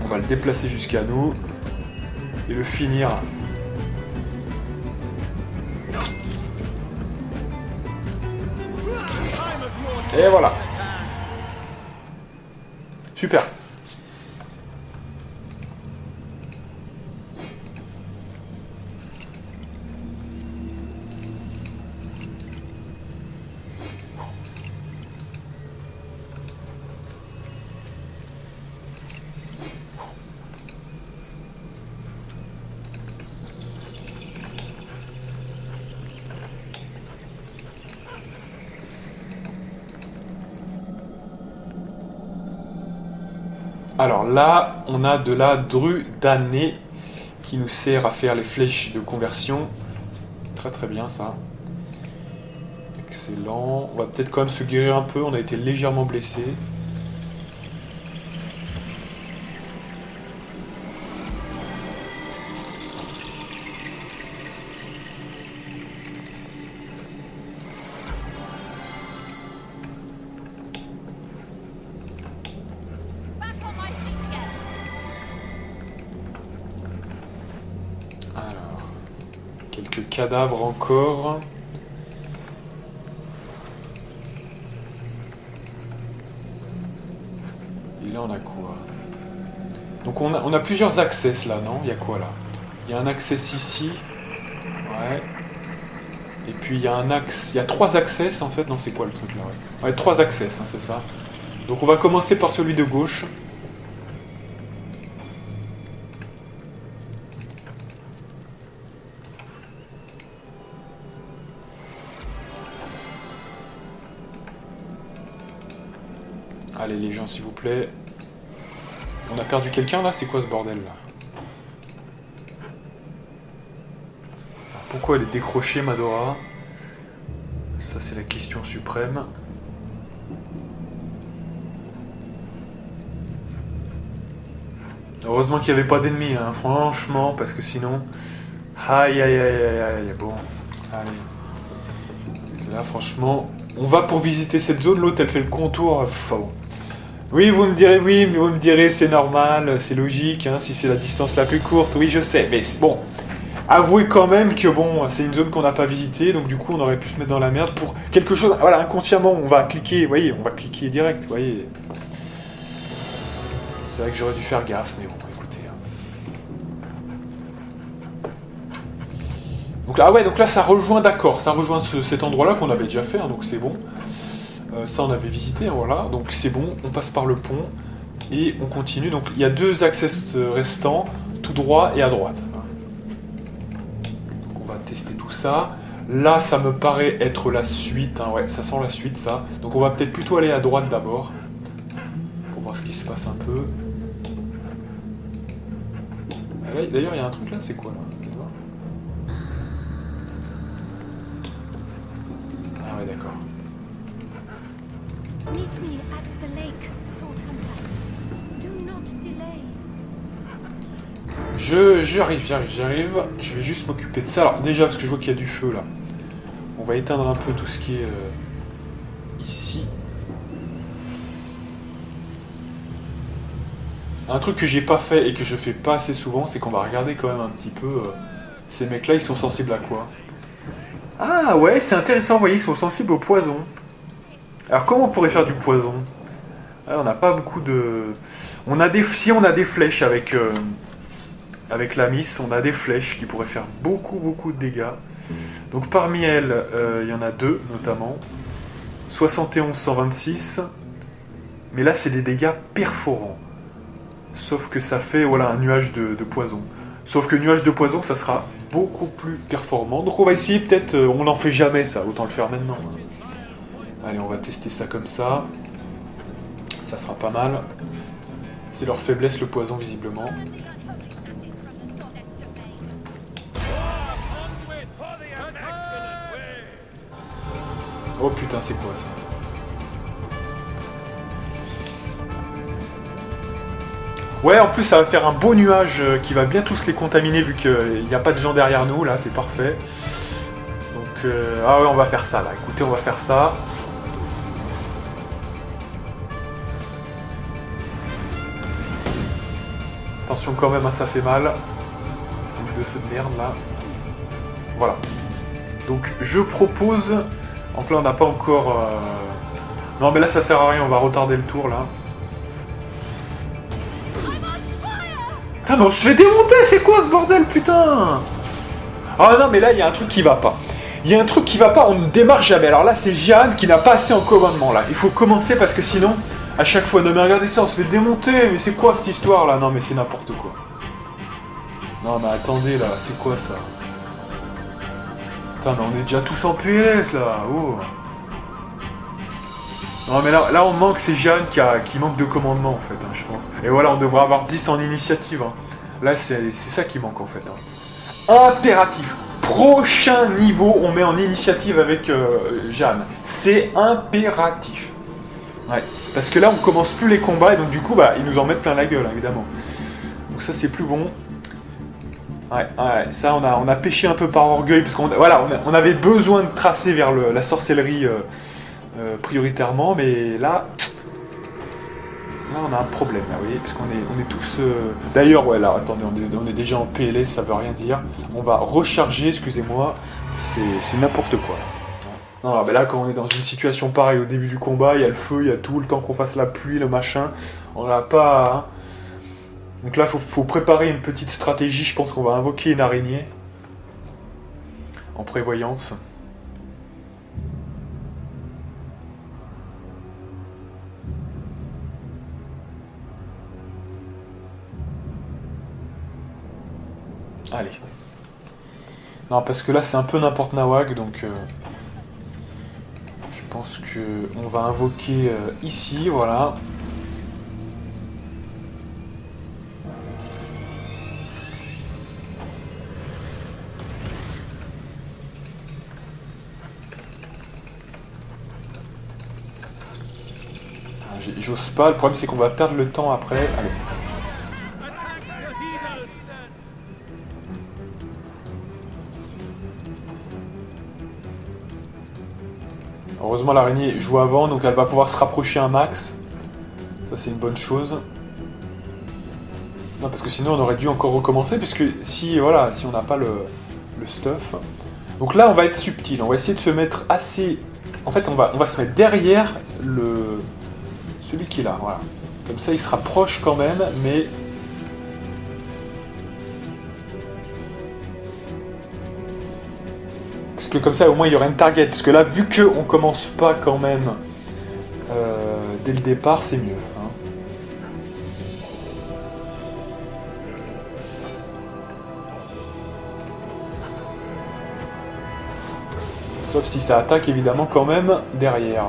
On va le déplacer jusqu'à nous et le finir. Et voilà. Super. Alors là, on a de la drudanée qui nous sert à faire les flèches de conversion. Très très bien ça. Excellent. On va peut-être quand même se guérir un peu, on a été légèrement blessé. Quelques cadavres encore. Et là on a quoi? Donc on a plusieurs accès là, non? Il y a quoi là? Il y a un accès ici. Ouais. Et puis il y a un axe. Il y a 3 accès en fait. Non, c'est quoi le truc là? Ouais, 3 accès, c'est ça. Donc on va commencer par celui de gauche. Allez les gens s'il vous plaît. On a perdu quelqu'un là? C'est quoi ce bordel là? Pourquoi elle est décrochée Madora? Ça c'est la question suprême. Heureusement qu'il n'y avait pas d'ennemis, franchement, parce que sinon... Aïe aïe aïe aïe aïe, bon. Allez. Là franchement, on va pour visiter cette zone, l'autre elle fait le contour. Bon. Oui, vous me direz, c'est normal, c'est logique, si c'est la distance la plus courte, oui je sais, mais bon, avouez quand même que bon, c'est une zone qu'on n'a pas visitée, donc du coup on aurait pu se mettre dans la merde pour quelque chose, voilà, inconsciemment, on va cliquer, vous voyez, on va cliquer direct, vous voyez. C'est vrai que j'aurais dû faire gaffe, mais bon, écoutez. Donc là, ouais, donc là ça rejoint, d'accord, ça rejoint cet endroit-là qu'on avait déjà fait, donc c'est bon. Ça, on avait visité, voilà. Donc c'est bon, on passe par le pont et on continue. Donc il y a 2 accès restants, tout droit et à droite. Donc on va tester tout ça. Là, ça me paraît être la suite. Hein. Ouais, ça sent la suite, ça. Donc on va peut-être plutôt aller à droite d'abord. Pour voir ce qui se passe un peu. D'ailleurs, il y a un truc là, c'est quoi là? Ah ouais, d'accord. Meet me at the lake, Source Hunter. Do not delay. J'arrive. Je vais juste m'occuper de ça. Alors déjà, parce que je vois qu'il y a du feu là. On va éteindre un peu tout ce qui est ici. Un truc que j'ai pas fait et que je fais pas assez souvent, c'est qu'on va regarder quand même un petit peu ces mecs là, ils sont sensibles à quoi? Ah ouais, c'est intéressant, vous voyez, ils sont sensibles au poison. Alors comment on pourrait faire du poison? On n'a pas beaucoup de... Si on a des flèches avec la miss, on a des flèches qui pourraient faire beaucoup de dégâts. Donc parmi elles, il y en a 2 notamment. 71-126. Mais là c'est des dégâts perforants. Sauf que ça fait voilà, un nuage de poison. Sauf que nuage de poison, ça sera beaucoup plus performant. Donc on va essayer peut-être... on n'en fait jamais ça, autant le faire maintenant. Allez, on va tester ça comme ça. Ça sera pas mal. C'est leur faiblesse, le poison, visiblement. Oh putain, c'est quoi ça? Ouais, en plus ça va faire un beau nuage qui va bien tous les contaminer vu qu'il n'y a pas de gens derrière nous, là, c'est parfait. Donc, ah ouais, on va faire ça, là. Écoutez, on va faire ça. Attention quand même, hein, ça fait mal. Boule de feu de merde, là. Voilà. Donc, je propose... Donc là, on n'a pas encore... Non, mais là, ça sert à rien, on va retarder le tour, là. Putain, mais on se fait démonter, c'est quoi ce bordel, putain? Ah non, mais là, il y a un truc qui va pas. Il y a un truc qui va pas, on ne démarre jamais. Alors là, c'est Jeanne qui n'a pas assez en commandement, là. Il faut commencer parce que sinon, à chaque fois... Non, mais regardez ça, on se fait démonter. Mais c'est quoi cette histoire, là? Non, mais c'est n'importe quoi. Non, mais attendez, là, c'est quoi, ça? Putain, mais on est déjà tous en PS, là. Oh. Non, mais là on manque, c'est Jeanne qui manque de commandement, en fait, hein, je pense. Et voilà, on devrait avoir 10 en initiative. Hein. Là, c'est ça qui manque, en fait. Hein. Impératif. Prochain niveau, on met en initiative avec Jeanne. C'est impératif. Ouais. Parce que là, on commence plus les combats, et donc du coup, bah, ils nous en mettent plein la gueule, évidemment. Donc ça, c'est plus bon. Ouais, ça, on a pêché un peu par orgueil, parce on avait besoin de tracer vers la sorcellerie prioritairement, mais là, on a un problème, là, vous voyez, parce qu'on est tous... D'ailleurs, ouais, là, attendez, on est déjà en PLS, ça veut rien dire. On va recharger, excusez-moi, c'est n'importe quoi, là. Non, mais là, quand on est dans une situation pareille, au début du combat, il y a le feu, il y a tout, le temps qu'on fasse la pluie, le machin, on n'a pas... Hein. Donc là, faut préparer une petite stratégie, je pense qu'on va invoquer une araignée, en prévoyance. Allez. Non, parce que là, c'est un peu n'importe nawak, donc... je pense que on va invoquer ici, voilà. J'ose pas, le problème c'est qu'on va perdre le temps après. Allez. Heureusement l'araignée joue avant, donc elle va pouvoir se rapprocher un max. Ça c'est une bonne chose. Non, parce que sinon on aurait dû encore recommencer, puisque si on n'a pas le stuff. Donc là on va être subtil, on va essayer de se mettre assez... En fait on va se mettre derrière celui qui est là, voilà. Comme ça il se rapproche quand même, mais... Parce que comme ça au moins il y aura une target, parce que là vu qu'on commence pas quand même dès le départ, c'est mieux. Hein. Sauf si ça attaque évidemment quand même derrière.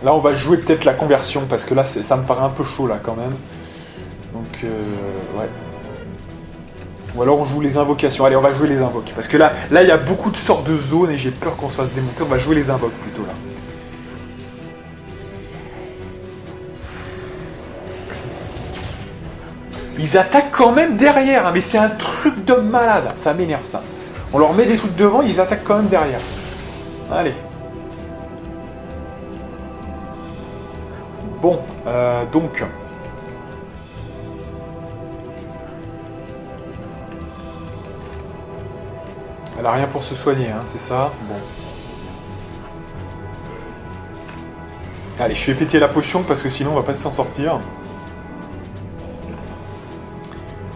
Là, on va jouer peut-être la conversion, parce que là, ça me paraît un peu chaud, là, quand même. Donc, ouais. Ou alors, on joue les invocations. Allez, on va jouer les invoques. Parce que là, il y a beaucoup de sortes de zones, et j'ai peur qu'on se fasse démonter. On va jouer les invoques, plutôt, là. Ils attaquent quand même derrière, hein, mais c'est un truc de malade. Ça m'énerve, ça. On leur met des trucs devant, ils attaquent quand même derrière. Allez. Bon, donc... Elle a rien pour se soigner, hein, c'est ça? Bon. Allez, je fais péter la potion, parce que sinon on va pas s'en sortir.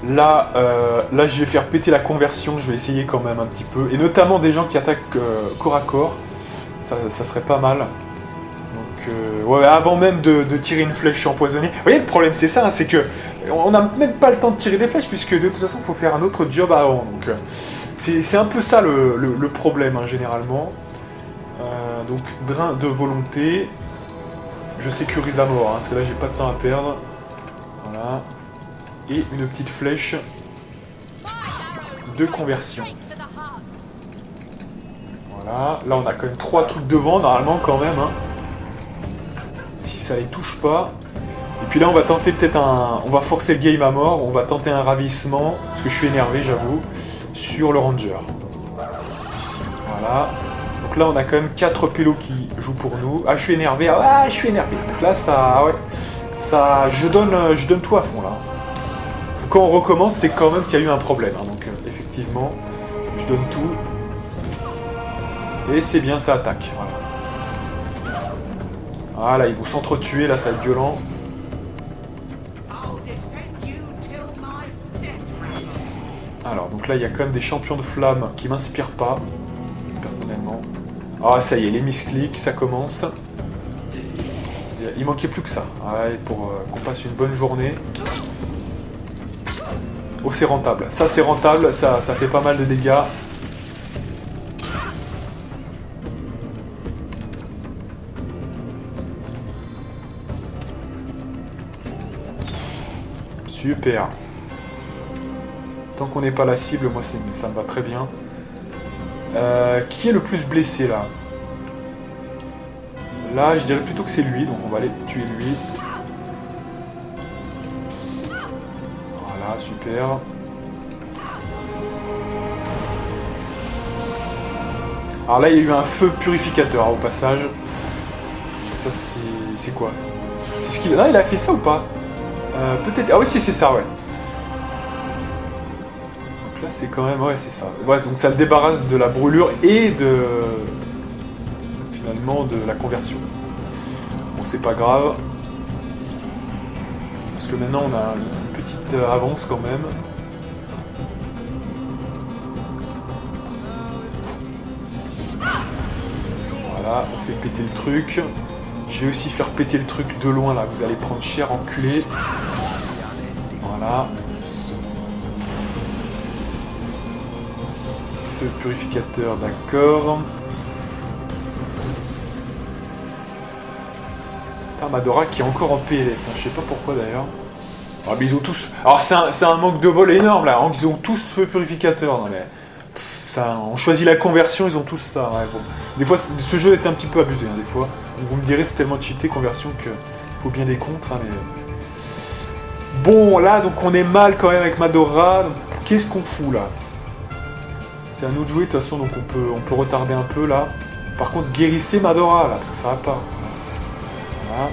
Là, je vais faire péter la conversion, je vais essayer quand même un petit peu. Et notamment des gens qui attaquent corps à corps. Ça serait pas mal. Donc, ouais, avant même de tirer une flèche empoisonnée. Vous voyez, le problème c'est ça, hein, c'est que on n'a même pas le temps de tirer des flèches, puisque de toute façon il faut faire un autre job avant. Donc, c'est un peu ça le problème, hein, généralement. Donc, drain de volonté. Je sécurise la mort, hein, parce que là j'ai pas de temps à perdre. Voilà. Et une petite flèche de conversion. Voilà. Là, on a quand même 3 trucs devant, normalement, quand même. Hein. Si ça les touche pas. Et puis là, on va tenter peut-être un... On va forcer le game à mort. On va tenter un ravissement. Parce que je suis énervé, j'avoue. Sur le ranger. Voilà. Donc là, on a quand même 4 pélos qui jouent pour nous. Ah, je suis énervé. Ah, je suis énervé. Donc là, ça... Ouais. Ça... Je donne tout à fond, là. Quand on recommence, c'est quand même qu'il y a eu un problème. Hein. Donc, effectivement, je donne tout. Et c'est bien, ça attaque. Voilà. Voilà, ils vont s'entretuer, là, ça va être violent. Alors, donc là, il y a quand même des champions de flamme qui m'inspirent pas, personnellement. Ah, ça y est, les misclics, ça commence. Il manquait plus que ça. Allez, pour qu'on passe une bonne journée. Oh, c'est rentable. Ça, c'est rentable. Ça fait pas mal de dégâts. Super. Tant qu'on n'est pas la cible, moi, ça me va très bien. Qui est le plus blessé, là? Là, je dirais plutôt que c'est lui. Donc, on va aller tuer lui. Voilà, super. Alors là, il y a eu un feu purificateur, hein, au passage. Ça, c'est quoi? C'est ce qu'il a... Ah, il a fait ça ou pas? Peut-être... Ah oui, si, c'est ça, ouais. Donc là, c'est quand même... Ouais, c'est ça. Ouais, donc ça le débarrasse de la brûlure et de... Finalement, de la conversion. Bon, c'est pas grave. Parce que maintenant, on a une petite avance quand même. Voilà, on fait péter le truc. Je vais aussi faire péter le truc de loin, là. Vous allez prendre cher, enculé. Voilà. Feu purificateur, d'accord. Putain, Madora qui est encore en PLS, hein. Je sais pas pourquoi d'ailleurs. Ah, mais ils ont tous... Alors c'est un manque de bol énorme là, hein. Ils ont tous feu purificateur. Non, mais... ça, on choisit la conversion, ils ont tous ça. Ouais, bon. Des fois, ce jeu est un petit peu abusé, hein, des fois. Vous me direz, c'est tellement cheaté conversion que faut bien des contres, hein, mais... Bon, là, donc on est mal quand même avec Madora. Qu'est-ce qu'on fout là? C'est à nous de jouer de toute façon, donc on peut retarder un peu là. Par contre, guérissez Madora là, parce que ça va pas. Voilà.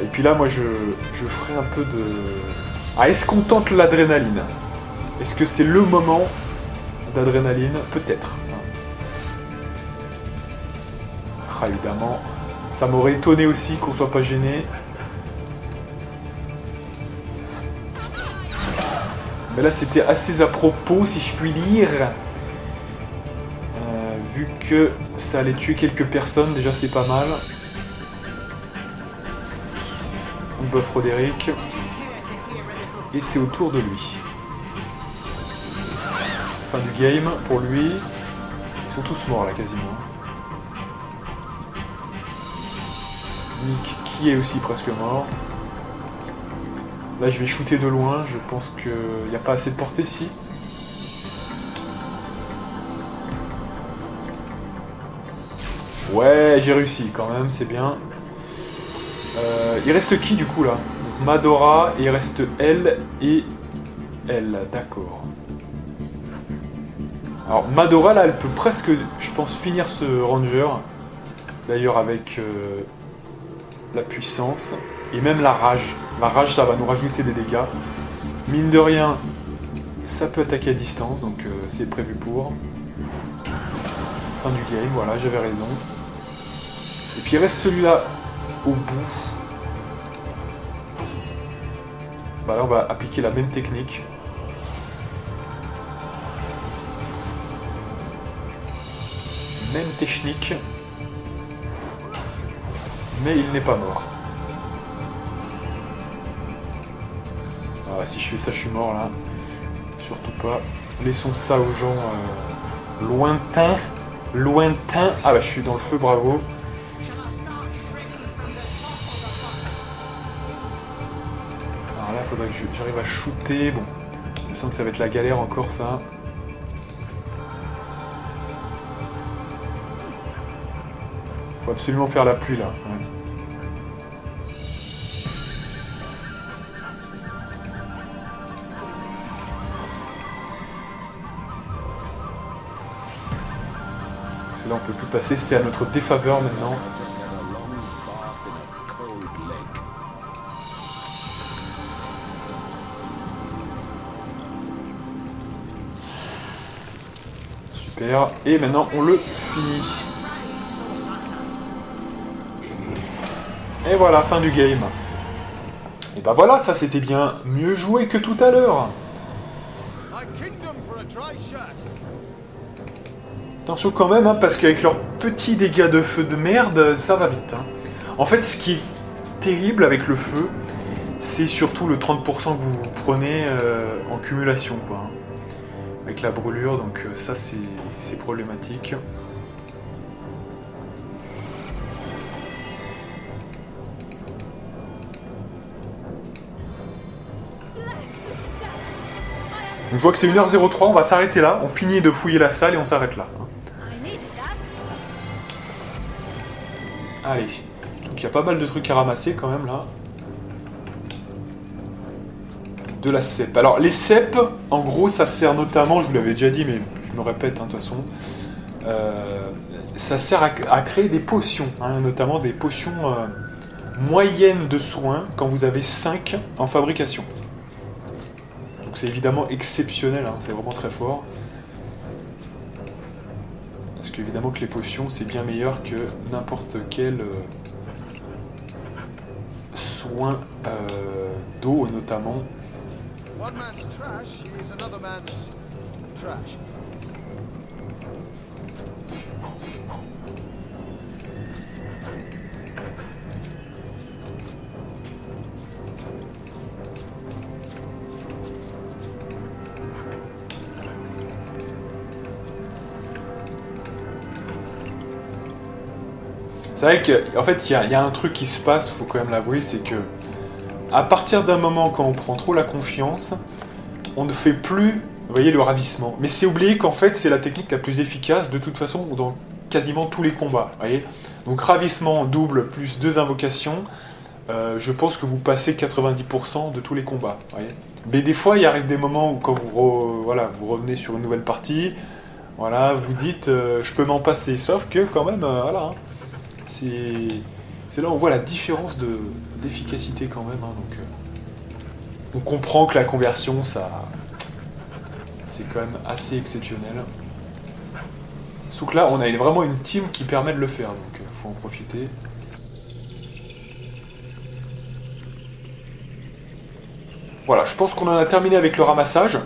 Et puis là, moi, je ferai un peu de... Ah, est-ce qu'on tente l'adrénaline? Est-ce que c'est le moment d'adrénaline? Peut-être. Ah, évidemment. Ça m'aurait étonné aussi qu'on soit pas gêné. Mais là c'était assez à propos si je puis dire. Vu que ça allait tuer quelques personnes, déjà c'est pas mal. On buff Roderick. Et c'est au tour de lui. Fin du game pour lui. Ils sont tous morts là quasiment. Nick qui est aussi presque mort. Là je vais shooter de loin, je pense qu'il n'y a pas assez de portée si. Ouais, j'ai réussi quand même, c'est bien. Il reste qui du coup là? Donc, Madora, et il reste elle et elle, d'accord. Alors Madora là, elle peut presque, je pense, finir ce Ranger. D'ailleurs avec la puissance et même la rage. La rage ça va nous rajouter des dégâts. Mine de rien, ça peut attaquer à distance, donc c'est prévu pour. Fin du game, voilà, j'avais raison. Et puis il reste celui-là au bout. Bah là on va appliquer la même technique. Même technique. Mais il n'est pas mort. Ah, si je fais ça je suis mort là. Surtout pas. Laissons ça aux gens lointains. Lointains. Ah bah je suis dans le feu, bravo. Alors là, il faudrait que j'arrive à shooter. Bon, je sens que ça va être la galère encore, ça. Faut absolument faire la pluie, là. Ouais. Parce que là, on peut plus passer. C'est à notre défaveur, maintenant. Super. Et maintenant, on le finit. Et voilà, fin du game. Et bah voilà, ça c'était bien mieux joué que tout à l'heure. Attention quand même, hein, parce qu'avec leurs petits dégâts de feu de merde, ça va vite. Hein. En fait, ce qui est terrible avec le feu, c'est surtout le 30% que vous prenez en cumulation, quoi. Hein. Avec la brûlure, donc ça c'est problématique. Je vois que c'est 1h03, on va s'arrêter là, on finit de fouiller la salle et on s'arrête là. Allez, donc il y a pas mal de trucs à ramasser quand même là. De la cèpe. Alors les cèpes, en gros ça sert notamment, je vous l'avais déjà dit mais je me répète hein, de toute façon, ça sert à créer des potions, hein, notamment des potions moyennes de soins quand vous avez 5 en fabrication. Donc c'est évidemment exceptionnel, hein, c'est vraiment très fort. Parce qu'évidemment que les potions c'est bien meilleur que n'importe quel soin d'eau notamment. One man's trash is another man's trash. C'est vrai qu'en fait, il y a un truc qui se passe, faut quand même l'avouer, c'est que à partir d'un moment, quand on prend trop la confiance, on ne fait plus, vous voyez, le ravissement. Mais c'est oublié qu'en fait, c'est la technique la plus efficace, de toute façon, dans quasiment tous les combats, vous voyez. Donc ravissement double plus 2 invocations, je pense que vous passez 90% de tous les combats, vous voyez. Mais des fois, il arrive des moments où quand vous, vous revenez sur une nouvelle partie, voilà, vous dites, je peux m'en passer, sauf que quand même, voilà, hein, c'est là où on voit la différence d'efficacité quand même. Hein, donc, on comprend que la conversion, c'est quand même assez exceptionnel. Sauf que là, on a vraiment une team qui permet de le faire, donc faut en profiter. Voilà, je pense qu'on en a terminé avec le ramassage.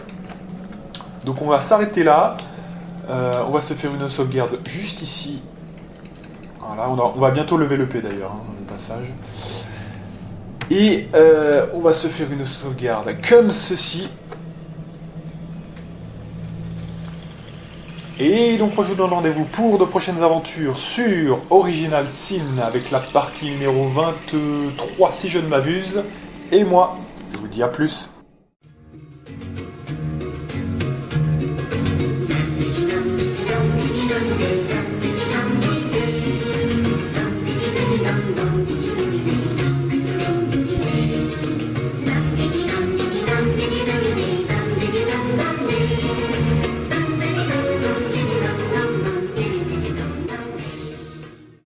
Donc on va s'arrêter là. On va se faire une sauvegarde juste ici. Voilà, on va bientôt lever le P d'ailleurs, hein, au passage. Et on va se faire une sauvegarde comme ceci. Et donc moi je vous donne rendez-vous pour de prochaines aventures sur Original Sin avec la partie numéro 23 si je ne m'abuse. Et moi, je vous dis à plus.